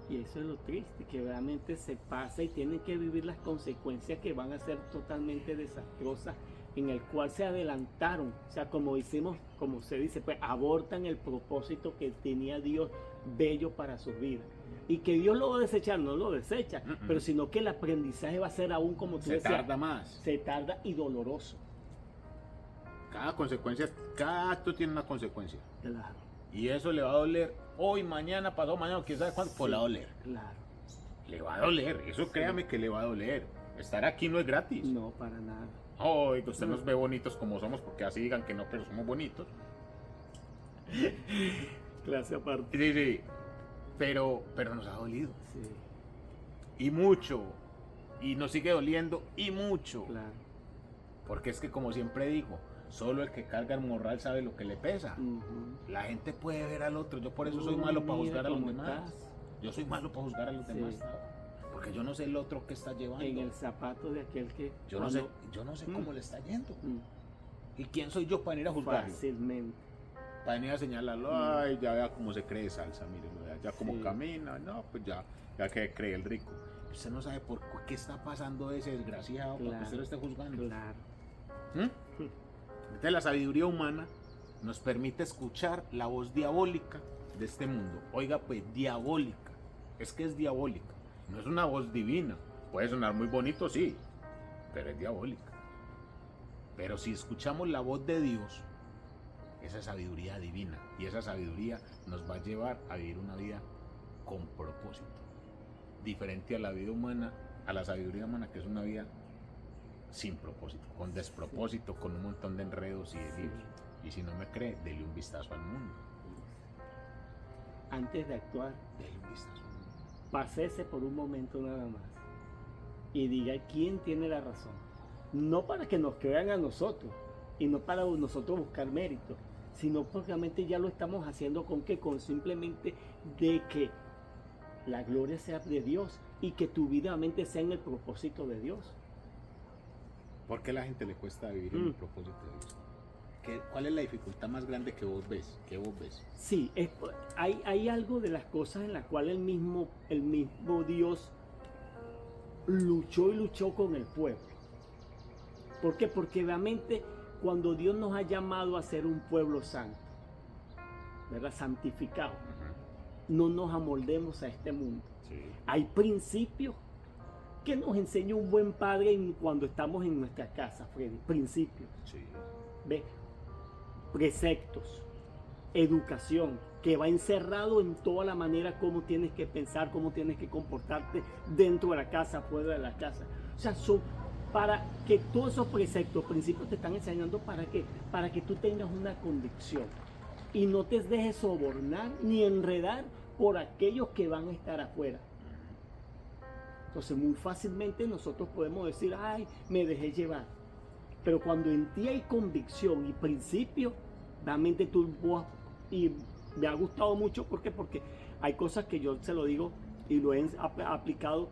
Y eso es lo triste, que realmente se pasa y tienen que vivir las consecuencias que van a ser totalmente desastrosas, en el cual se adelantaron, o sea, como hicimos, como se dice, pues abortan el propósito que tenía Dios bello para sus vidas. Y que Dios lo va a desechar, no lo desecha, pero sino que el aprendizaje va a ser aún, como tú decías, tarda más. Se tarda y doloroso. Cada consecuencia, cada acto tiene una consecuencia. Claro. Y eso le va a doler hoy, mañana, pasado mañana, quién sabe cuándo, pues le va a doler. Claro. Le va a doler, eso créame que le va a doler. Estar aquí no es gratis. No, para nada. Que usted nos ve bonitos como somos, porque así digan que no, pero somos bonitos. Clase aparte. Sí. Pero nos ha dolido. Sí. Y mucho. Y nos sigue doliendo y mucho. Claro. Porque es que, como siempre digo, solo el que carga el morral sabe lo que le pesa. La gente puede ver al otro. Yo por eso soy malo para juzgar a los demás. Yo soy malo para juzgar a los demás. Porque yo no sé el otro que está llevando. En el zapato de aquel que... Yo no sé cómo le está yendo. Mm. ¿Y quién soy yo para venir a juzgarlo? Fácilmente. Para venir a señalarlo, ay, ya vea cómo se cree salsa, mírenlo, ya cómo Sí. camina, no, pues ya que cree el rico. Usted no sabe por qué está pasando ese desgraciado para que usted lo esté juzgando. Claro. ¿Mm? Entonces la sabiduría humana nos permite escuchar la voz diabólica de este mundo. Oiga, pues diabólica, es que es diabólica, no es una voz divina. Puede sonar muy bonito, sí, pero es diabólica. Pero si escuchamos la voz de Dios, esa sabiduría divina, y esa sabiduría nos va a llevar a vivir una vida con propósito, diferente a la vida humana, a la sabiduría humana, que es una vida sin propósito, con despropósito, con un montón de enredos y de líos. Y si no me cree, dele un vistazo al mundo. Antes de actuar, Dele un vistazo al mundo. pasese por un momento nada más y diga quién tiene la razón. No para que nos crean a nosotros y no para nosotros buscar mérito, sino porque realmente ya lo estamos haciendo con que con simplemente de que la gloria sea de Dios y que tu vida realmente sea en el propósito de Dios. ¿Por qué a la gente le cuesta vivir en el propósito de Dios? ¿Cuál es la dificultad más grande que vos ves? Sí, hay algo de las cosas en las cuales el mismo Dios luchó y luchó con el pueblo. ¿Por qué? Porque realmente cuando Dios nos ha llamado a ser un pueblo santo, ¿verdad? Santificado, no nos amoldemos a este mundo. Sí. Hay principios que nos enseña un buen padre cuando estamos en nuestra casa, Freddy. Principios. Sí. ¿Ve? Preceptos, educación, que va encerrado en toda la manera como tienes que pensar, cómo tienes que comportarte dentro de la casa, fuera de la casa. O sea, son para que todos esos preceptos, principios te están enseñando para que tú tengas una convicción y no te dejes sobornar ni enredar por aquellos que van a estar afuera. Entonces muy fácilmente nosotros podemos decir, ay, me dejé llevar. Pero cuando en ti hay convicción y principio, realmente tú y me ha gustado mucho, ¿por qué? Porque hay cosas que yo se lo digo y lo he aplicado,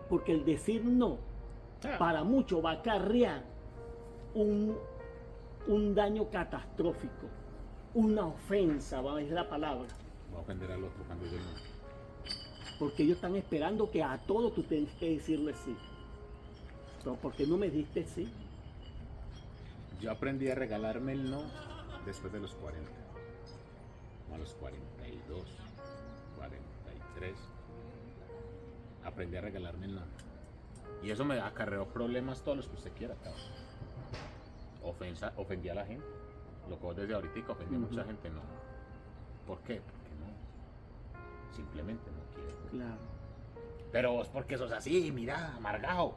porque el decir no, para mucho va a acarrear un daño catastrófico, una ofensa, es la palabra. Va a ofender al otro cuando yo no. Porque ellos están esperando que a todo tú tengas que decirle sí. Pero ¿por qué no me diste sí? Yo aprendí a regalarme el no después de los 40. A los 42, 43. Aprendí a regalarme el no. Y eso me acarreó problemas todos los que usted quiera, cabrón. Ofendí a la gente. Lo que vos desde ahorita ofendí a mucha gente, no. ¿Por qué? Porque no. Simplemente no quiero. Claro. Pero vos porque sos así, mira, amargado.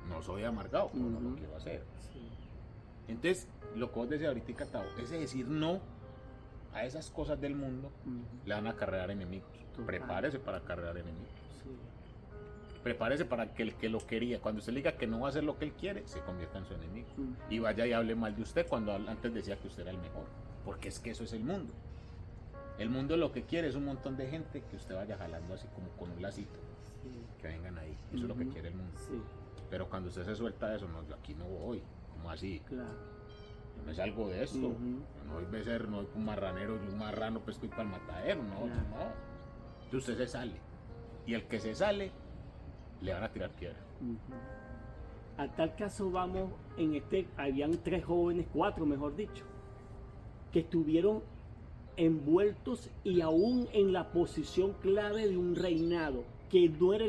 No soy amargado, pero no lo quiero hacer. Sí. Entonces, lo que vos decís ahorita, Tavo, ese decir no a esas cosas del mundo le van a acarrear enemigos. Total. Prepárese para acarrear enemigos. Sí. Prepárese para que el que lo quería, cuando usted le diga que no va a hacer lo que él quiere, se convierta en su enemigo. Y vaya y hable mal de usted cuando antes decía que usted era el mejor. Porque es que eso es el mundo. El mundo lo que quiere es un montón de gente que usted vaya jalando así como con un lacito. Sí. Que vengan ahí. Eso es lo que quiere el mundo. Sí. Pero cuando usted se suelta de eso, no, yo aquí no voy. ¿Cómo así? Claro. Yo me salgo de esto. Yo no voy a becer, no voy con un marranero, yo un marrano pues estoy para el matadero. No, Claro. no. Entonces usted se sale. Y el que se sale, le van a tirar piedra. A tal caso vamos, habían 3 jóvenes, 4 mejor dicho, que estuvieron envueltos y aún en la posición clave de un reinado, que no era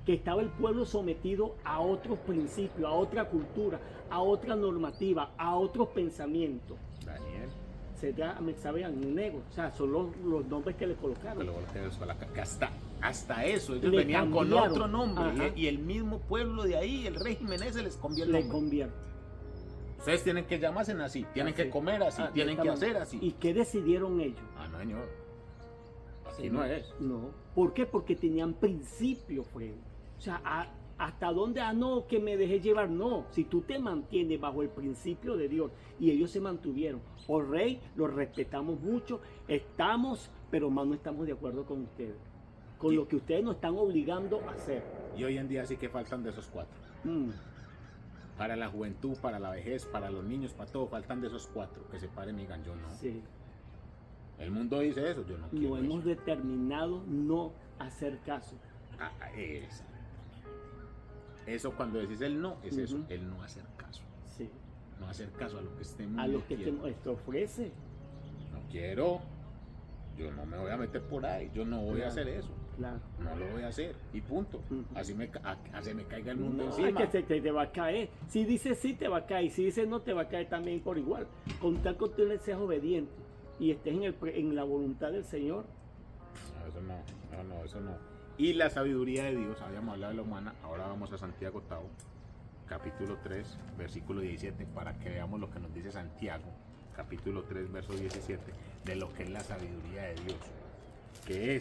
que estaba el pueblo sometido a otros principios, a otra cultura, a otra normativa, a otros pensamientos. Daniel. ¿Sabían? Nego, o sea, son los nombres que le colocaron. Que luego que hasta eso, ellos Le venían con cambiaron. otro nombre. Ajá. Y el mismo pueblo de ahí, el régimen ese les convierte el Le nombre. convierte. Ustedes tienen que llamarse así, tienen que comer así, tienen que hacer así. ¿Y qué decidieron ellos? Ah, no, señor. Así Sí, no es. No. ¿Por qué? Porque tenían principios, Fred. O sea, ¿hasta dónde? No, que me dejé llevar. No. Si tú te mantienes bajo el principio de Dios y ellos se mantuvieron. Oh rey, los respetamos mucho, pero más no estamos de acuerdo con ustedes. con lo que ustedes nos están obligando a hacer. Y hoy en día sí que faltan de esos 4. Para la juventud, para la vejez, para los niños, para todo, faltan de esos 4 que se paren y digan yo no. Sí. El mundo dice eso, yo no quiero No hemos eso. determinado no hacer caso. Eso cuando decís el no, es eso, Ujú. el no hacer caso. Sí. No hacer caso a lo que este mundo A lo que quiere. te ofrece. No quiero, yo no me voy a meter por ahí, yo no voy a hacer eso. Claro. No lo voy a hacer y punto. Ujú. Así me caiga el mundo No, encima. es que te va a caer. Si dices sí, te va a caer. Si dices no, te va a caer también por igual. Con tal que tú le seas obediente y estés en la voluntad del Señor. No, eso no. Y la sabiduría de Dios, habíamos hablado de la humana, ahora vamos a Santiago octavo, capítulo 3, versículo 17, para que veamos lo que nos dice Santiago, capítulo 3, verso 17, de lo que es la sabiduría de Dios. Que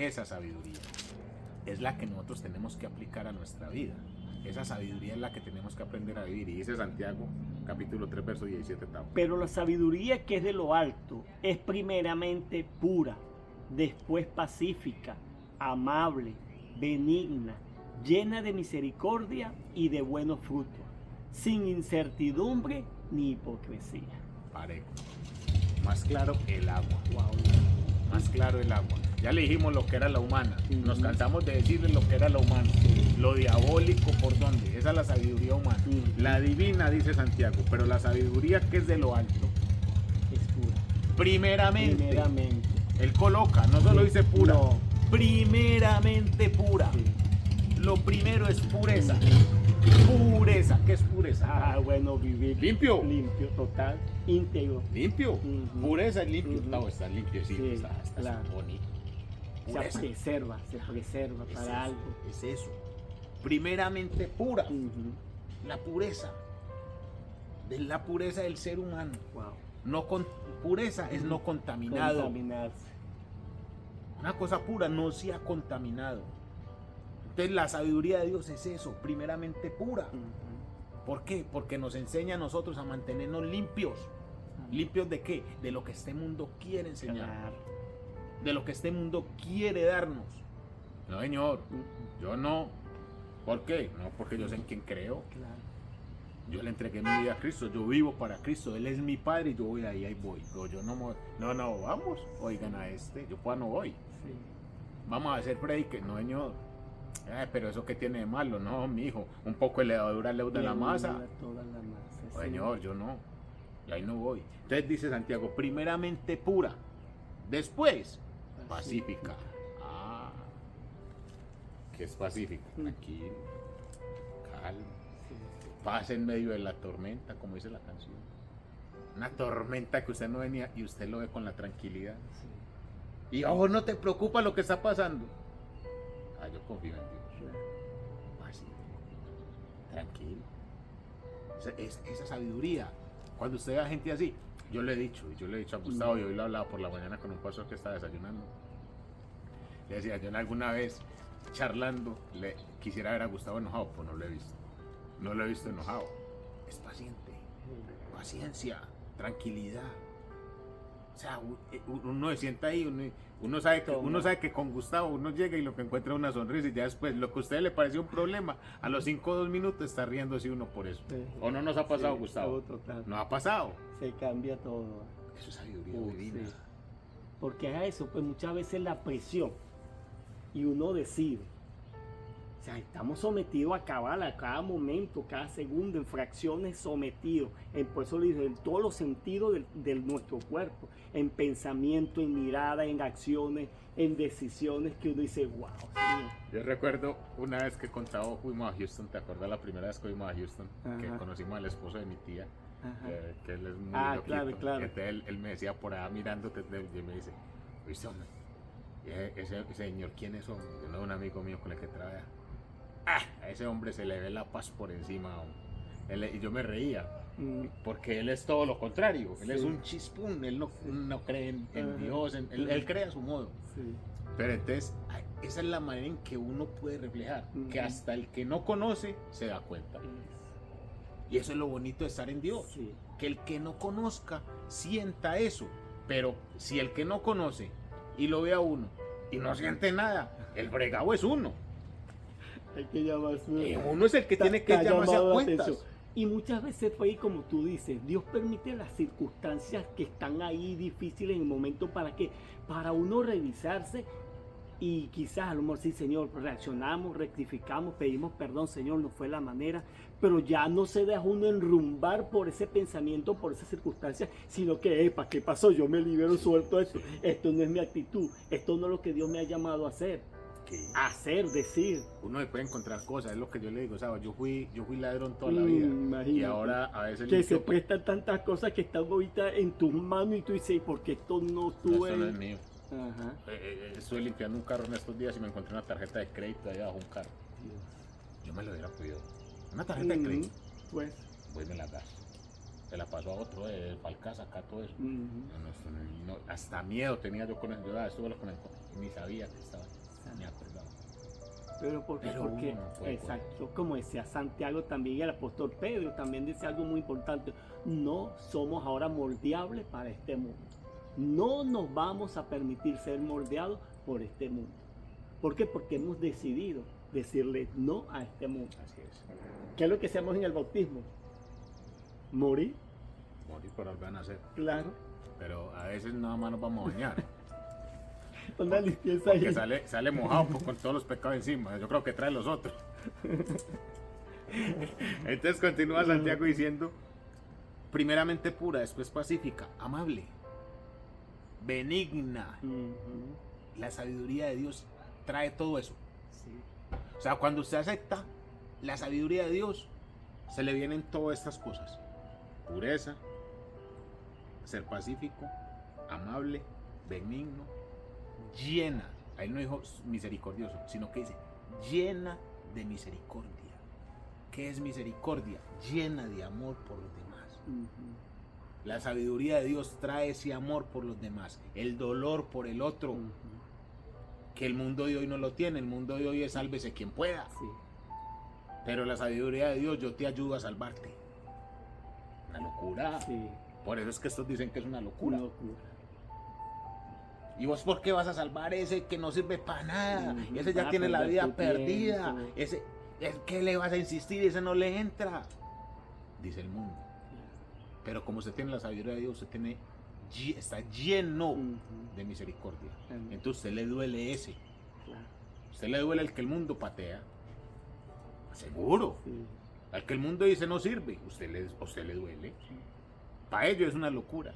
esa sabiduría es la que nosotros tenemos que aplicar a nuestra vida. Esa sabiduría es la que tenemos que aprender a vivir. Y dice Santiago, capítulo 3, verso 17. Pero la sabiduría que es de lo alto es primeramente pura, después pacífica, amable, benigna, llena de misericordia y de buenos frutos, sin incertidumbre ni hipocresía. Parejo. Más claro el agua. Wow. Más claro el agua. Ya le dijimos lo que era la humana. Ujú. Nos cansamos de decirle lo que era la humana. Lo diabólico, ¿por dónde? Esa es la sabiduría humana. Ujú. La divina, dice Santiago, pero la sabiduría que es de lo alto. Es pura. Primeramente. Él coloca, no solo Sí. dice pura. No. Primeramente pura. Sí. Lo primero es pureza. Pureza. ¿Qué es pureza? Ah, bueno, vivir Limpio. limpio, total, íntegro. Limpio. Ujú. Pureza es limpio. Ujú. No, está limpio, sí. Sí, está claro. bonito. Se Pureza. preserva Es para eso, algo. es eso. Primeramente pura. Ujú. La pureza. De la pureza del ser humano. Wow. No con, pureza es no contaminado. Contaminarse. Una cosa pura no se ha contaminado. Entonces la sabiduría de Dios es eso, primeramente pura. Ujú. ¿Por qué? Porque nos enseña a nosotros a mantenernos limpios. ¿Limpios de qué? De lo que este mundo quiere enseñar. Claro. De lo que este mundo quiere darnos. No, señor, Ujú. yo no. ¿Por qué? No, porque yo sé en quién creo. Claro. Yo le entregué mi vida a Cristo, yo vivo para Cristo, Él es mi Padre y yo voy ahí voy. Yo no, vamos, oigan a este, yo no voy. Sí. Vamos a hacer predique, no señor. Pero eso que tiene de malo, no, mi hijo, un poco de levadura leuda la masa. Toda la masa. Oh, Sí. señor, yo no, y ahí no voy. Entonces dice Santiago, primeramente pura, después pacífica. Ah, ¿qué es pacífica? Tranquilo, calma. Sí. Paz en medio de la tormenta, como dice la canción. Una tormenta que usted no venía y usted lo ve con la tranquilidad. Sí. Y a vos no te preocupa lo que está pasando. Ah, yo confío en Dios. Claro. Pacífico, tranquilo. Esa sabiduría. Cuando usted ve a gente así, yo le he dicho a Gustavo, y hoy lo he hablado por la mañana con un pastor que está desayunando. Le decía, yo en alguna vez charlando le quisiera ver a Gustavo enojado, pues no lo he visto. No lo he visto enojado. Es paciente, paciencia, tranquilidad. O sea, uno se sienta ahí, uno sabe que con Gustavo uno llega y lo que encuentra es una sonrisa y ya después lo que a usted le pareció un problema, a los 5 o 2 minutos está riéndose uno por eso. Sí. ¿O no nos ha pasado, Sí, Gustavo? todo total. No ha pasado. Se cambia todo. Eso es sabiduría divina. Sí. Porque a eso, pues muchas veces la presión y uno decide. O sea, estamos sometidos a cada momento, cada segundo, en fracciones sometidos. Por eso le digo, en todos los sentidos de nuestro cuerpo. En pensamiento, en mirada, en acciones, en decisiones que uno dice, wow. Señor. Yo recuerdo una vez que con Chavo fuimos a Houston, ¿te acuerdas la primera vez que fuimos a Houston? Ajá. Que conocimos al esposo de mi tía, Ajá. que él es muy loquito. Claro. Entonces él me decía por allá mirándote, y me dice, ¿viste, hombre? Ese señor, ¿quién es, hombre? Yo no, un amigo mío con el que trabaja. A ese hombre se le ve la paz por encima, hombre. Y yo me reía, porque él es todo lo contrario. Él Sí. es un chispún, él no cree en Ajá. Dios, él cree a su modo. Sí. Pero entonces, esa es la manera en que uno puede reflejar, que Ujú. hasta el que no conoce se da cuenta. Y eso es lo bonito de estar en Dios, Sí. que el que no conozca sienta eso. Pero si el que no conoce y lo ve a uno y no siente nada. El fregado es uno. Hay que llamarse. Uno es el que tiene que llamarse a cuentas. Y muchas veces fue ahí como tú dices, Dios permite las circunstancias que están ahí difíciles en el momento para que, para uno revisarse y quizás a lo mejor sí, Señor, reaccionamos, rectificamos, pedimos perdón, Señor, no fue la manera, pero ya no se deja uno enrumbar por ese pensamiento, por esa circunstancia, sino que, ¿para qué pasó? Yo me libero, suelto esto, esto no es mi actitud, esto no es lo que Dios me ha llamado a hacer. Hacer, decir. Uno se puede encontrar cosas, es lo que yo le digo, ¿sabes? Yo fui ladrón toda la vida. Imagínate. Y ahora a veces que se prestan tantas cosas que están ahorita en tus manos y tú dices, ¿por qué esto no tuve? Esto no es mío. Ajá. Estuve limpiando un carro en estos días y me encontré una tarjeta de crédito ahí abajo un carro. Dios. Yo me lo hubiera pedido. Una tarjeta de crédito. Pues. Voy y me la gasto. Se la pasó a otro de Falcás, acá todo eso. Hasta miedo tenía yo con eso. Yo estuve con el ni sabía que estaba. Me acordaba. Pero porque no exacto, como decía Santiago también y el apóstol Pedro también dice algo muy importante, no somos ahora moldeables para este mundo. No nos vamos a permitir ser moldeados por este mundo. ¿Por qué? Porque hemos decidido decirle no a este mundo. Así es. ¿Qué es lo que hacemos en el bautismo? Morir. Morir por volver a nacer. Claro. Pero a veces nada más nos vamos a bañar. Una limpieza ahí. Porque sale mojado con todos los pecados encima. Yo creo que trae los otros. Entonces continúa Santiago diciendo, primeramente pura, después pacífica, amable, benigna. La sabiduría de Dios trae todo eso. Sí. O sea, cuando usted acepta la sabiduría de Dios, se le vienen todas estas cosas. Pureza, ser pacífico, amable, benigno, llena. Ahí no dijo misericordioso, sino que dice llena de misericordia. ¿Qué es misericordia? Llena de amor por los demás. La sabiduría de Dios trae ese amor por los demás, el dolor por el otro, que el mundo de hoy no lo tiene. El mundo de hoy es sálvese quien pueda. Sí. Pero la sabiduría de Dios, yo te ayudo a salvarte. Una locura. Sí. Por eso es que estos dicen que es una locura. Una locura. ¿Y vos por qué vas a salvar ese que no sirve para nada? Ese ya Va a tiene la perder vida tu perdida. tiempo. Ese, ¿qué le vas a insistir? Ese no le entra. Dice el mundo. Pero como usted tiene la sabiduría de Dios, usted está lleno de misericordia. Entonces a usted le duele ese. A usted le duele el que el mundo patea. Seguro. Sí. Al que el mundo dice no sirve, a usted le duele. Para ellos es una locura.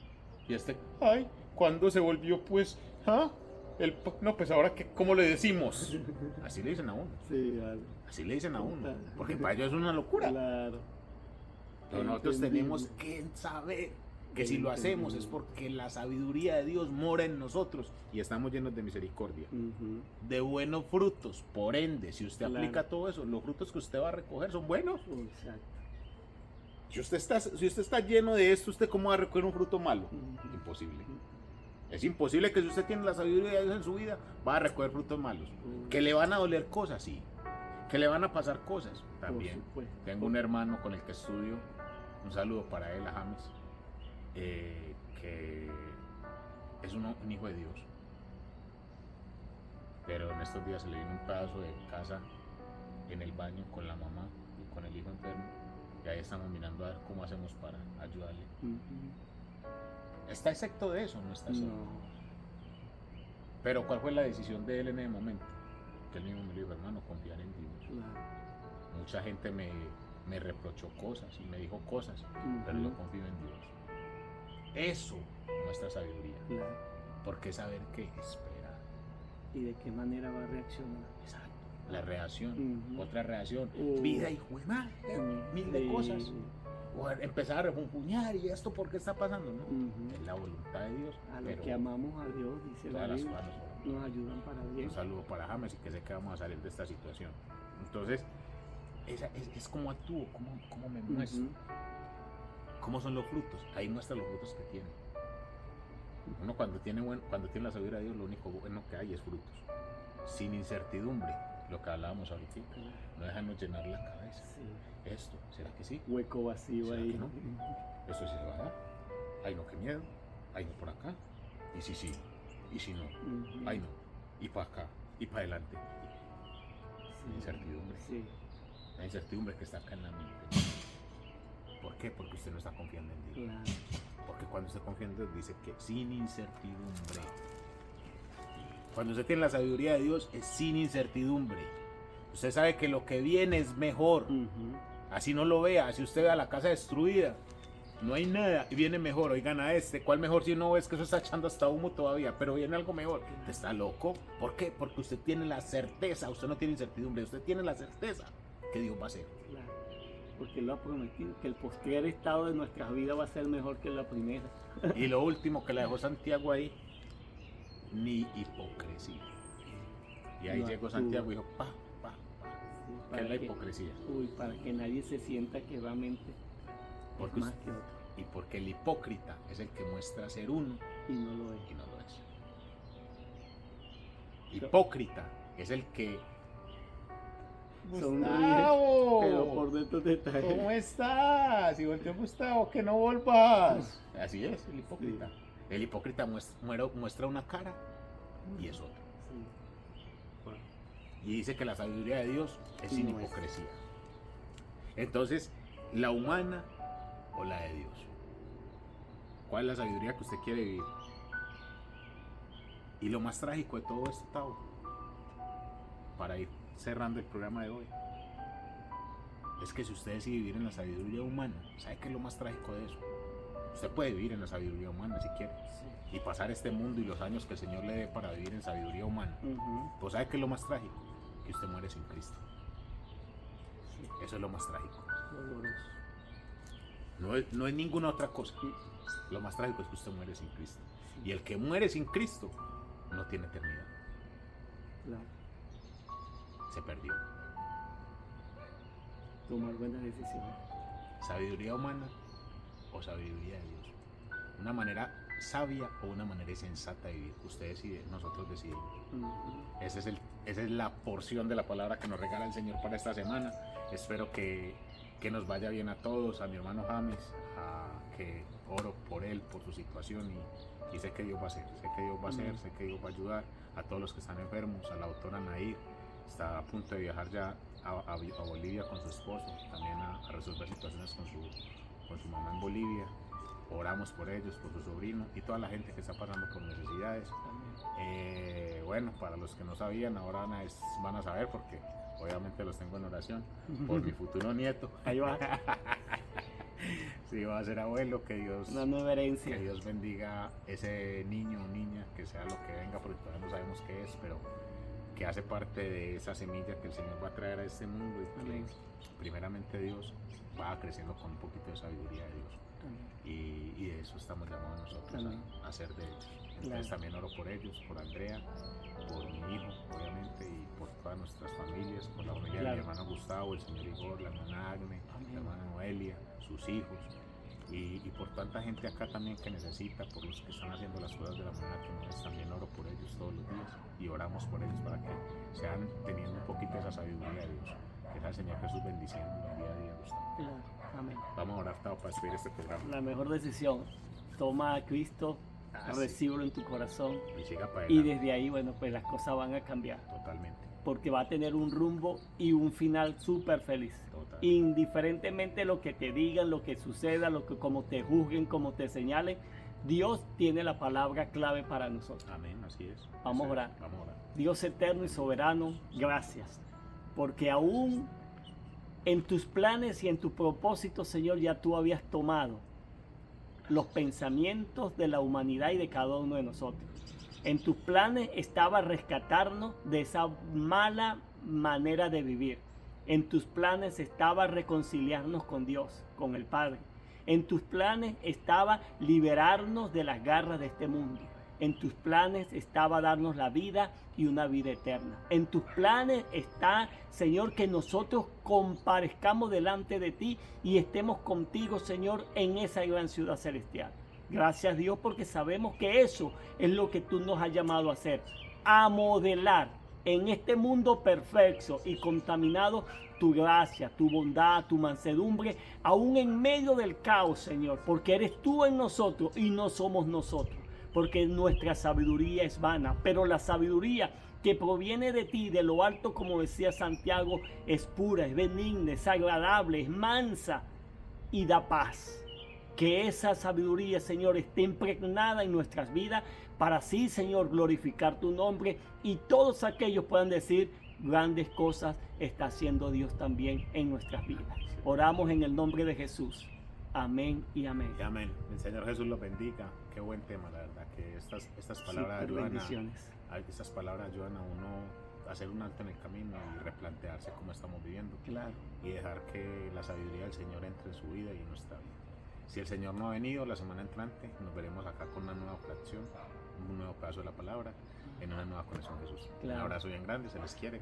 Y ay, ¿cuándo se volvió pues? ¿Ah? No, pues ahora ¿cómo le decimos? Así le dicen a uno. Sí, Así le dicen a uno. Porque para ellos es una locura. claro. Pero nosotros tenemos que saber que si lo hacemos es porque la sabiduría de Dios mora en nosotros y estamos llenos de misericordia, de buenos frutos. Por ende, si usted aplica todo eso, los frutos que usted va a recoger son buenos. Exacto. Si usted está lleno de esto, ¿usted cómo va a recoger un fruto malo? Imposible. Es imposible que si usted tiene la sabiduría de Dios en su vida, va a recoger frutos malos. Que le van a doler cosas, sí. Que le van a pasar cosas, también. Tengo un hermano con el que estudio, un saludo para él, a James, que es un hijo de Dios. Pero en estos días se le vino un pedazo de casa en el baño con la mamá y con el hijo enfermo. Y ahí estamos mirando a ver cómo hacemos para ayudarle. ¿Está excepto de eso? No está solo. No. Pero ¿cuál fue la decisión de él en ese momento? Que él mismo me dijo, hermano, confiar en Dios. Claro. Mucha gente me reprochó cosas y me dijo cosas, pero yo confío en Dios. Eso muestra sabiduría. Claro. Porque saber qué esperar. ¿Y de qué manera va a reaccionar? Exacto. La reacción, otra reacción, vida y juega, mil de Sí. cosas. O empezar a refunfuñar y esto por qué está pasando, ¿no? Es la voluntad de Dios. A los que amamos a Dios, dice la todas las Biblia, cosas nos ayudan para bien. Un saludo para James y que sé que vamos a salir de esta situación. Entonces, es como actúo, cómo me muestro, cómo son los frutos. Ahí muestra los frutos que tiene. Uno cuando tiene la sabiduría de Dios, lo único bueno que hay es frutos. Sin incertidumbre, lo que hablábamos ahorita, no dejarnos llenar la cabeza. Sí. Esto, ¿será que sí? Hueco vacío ¿Será ahí. que no? ¿Esto sí se va a dar? Ay no, qué miedo. Ay no, por acá. Y si sí, y si no. Ay no. y para acá, y para adelante. Sí. Incertidumbre. Sí. La incertidumbre que está acá en la mente. ¿Por qué? Porque usted no está confiando en Dios. Claro. Porque cuando usted confía en Dios dice que sin incertidumbre. Cuando usted tiene la sabiduría de Dios es sin incertidumbre. Usted sabe que lo que viene es mejor. Así no lo vea, así usted vea la casa destruida. No hay nada y viene mejor. Oigan a este, ¿cuál mejor si no ves que eso está echando hasta humo todavía? Pero viene algo mejor. ¿Usted está loco? ¿Por qué? Porque usted tiene la certeza, usted no tiene incertidumbre, usted tiene la certeza que Dios va a hacer. Claro. Porque Él lo ha prometido, que el posterior estado de nuestras vidas va a ser mejor que la primera. Y lo último que le dejó Santiago ahí, ni hipocresía. Y ahí No llegó actúa. Santiago y dijo, pa. Sí, ¿Qué es la hipocresía? Para que nadie se sienta que realmente Porque es más que otro. Y porque el hipócrita es el que muestra ser uno Y no lo es. y no lo es. Hipócrita es el que... Sonríe, ¡Gustavo! pero por dentro te está. ¿Cómo estás? Y volteó Gustavo, que no vuelvas. Así es, el hipócrita. Sí. El hipócrita muestra una cara y es otra. Sí. Bueno, Y dice que la sabiduría de Dios es sin No es. hipocresía. Entonces, ¿la humana o la de Dios? ¿Cuál es la sabiduría que usted quiere vivir? Y lo más trágico de todo esto, Tavo, para ir cerrando el programa de hoy, es que si usted decide vivir en la sabiduría humana, ¿sabe qué es lo más trágico de eso? Usted puede vivir en la sabiduría humana si quiere sí. y pasar este mundo y los años que el Señor le dé para vivir en sabiduría humana. Pues ¿sabe qué es lo más trágico? Que usted muere sin Cristo. Sí. Eso es lo más trágico. Doloroso. No es ninguna otra cosa. Lo más trágico es que usted muere sin Cristo. Y el que muere sin Cristo no tiene eternidad. Claro. Se perdió. Tomar buenas decisiones. Sabiduría humana o sabiduría de Dios. Una manera sabia o una manera sensata de vivir. Usted decide, nosotros decidimos. Esa es la porción de la palabra que nos regala el Señor para esta semana. Espero que nos vaya bien a todos, a mi hermano James, que oro por él, por su situación y sé que Dios va a hacer, sé que Dios va a hacer, sé que Dios va a ayudar a todos los que están enfermos, a la doctora Nair, está a punto de viajar ya a Bolivia con su esposo, también a resolver situaciones con su mamá en Bolivia. Oramos por ellos, por su sobrino y toda la gente que está pasando por necesidades. Bueno, para los que no sabían, ahora van a saber porque obviamente los tengo en oración por mi futuro nieto. Ahí va. Sí, va a ser abuelo, Una nueva herencia. que Dios bendiga ese niño o niña, que sea lo que venga, porque todavía no sabemos qué es, pero que hace parte de esa semilla que el Señor va a traer a este mundo y que Amén. primeramente Dios va creciendo con un poquito de sabiduría de Dios. Y de eso estamos llamados nosotros a ser de ellos. Entonces Claro. también oro por ellos, por Andrea, por mi hijo, obviamente, y por todas nuestras familias, por la familia de Claro. mi hermano Gustavo, el señor Igor, la hermana Agne, Amén. la hermana Noelia, sus hijos, y por tanta gente acá también que necesita, por los que están haciendo las cosas de la manera que no es, también oro por ellos todos los días y oramos por ellos para que sean teniendo un poquito esa sabiduría de Dios, que sea el Señor Jesús bendiciendo día a día, Gustavo. Claro. Amén. Vamos a orar, Tavo, para despedir este programa. La mejor decisión. Toma a Cristo, Sí. recíbelo en tu corazón Y siga para y adelante. desde ahí, bueno, pues las cosas van a cambiar. Totalmente. Porque va a tener un rumbo y un final súper feliz. Total. Indiferentemente lo que te digan, lo que suceda, como te juzguen, como te señalen, Dios tiene la palabra clave para nosotros. Amén, así es. Vamos a orar. Vamos a orar. Dios eterno y soberano, gracias. Porque aún en tus planes y en tus propósitos, Señor, ya tú habías tomado los pensamientos de la humanidad y de cada uno de nosotros. En tus planes estaba rescatarnos de esa mala manera de vivir. En tus planes estaba reconciliarnos con Dios, con el Padre. En tus planes estaba liberarnos de las garras de este mundo. En tus planes estaba darnos la vida y una vida eterna. En tus planes está, Señor, que nosotros comparezcamos delante de ti y estemos contigo, Señor, en esa gran ciudad celestial. Gracias, Dios, porque sabemos que eso es lo que tú nos has llamado a hacer. A modelar en este mundo perfecto y contaminado tu gracia, tu bondad, tu mansedumbre, aún en medio del caos, Señor, porque eres tú en nosotros y no somos nosotros. Porque nuestra sabiduría es vana, pero la sabiduría que proviene de ti, de lo alto, como decía Santiago, es pura, es benigna, es agradable, es mansa y da paz. Que esa sabiduría, Señor, esté impregnada en nuestras vidas para así, Señor, glorificar tu nombre y todos aquellos puedan decir: grandes cosas está haciendo Dios también en nuestras vidas. Oramos en el nombre de Jesús. Amén y amén. Y amén. El Señor Jesús los bendiga. Qué buen tema, la verdad, que estas palabras estas palabras ayudan a uno a hacer un alto en el camino y replantearse cómo estamos viviendo. Claro. Y dejar que la sabiduría del Señor entre en su vida y en nuestra vida. Si el Señor no ha venido, la semana entrante nos veremos acá con una nueva fracción, un nuevo pedazo de la palabra, en una nueva conexión con Jesús. Claro. Un abrazo bien grande, se les quiere.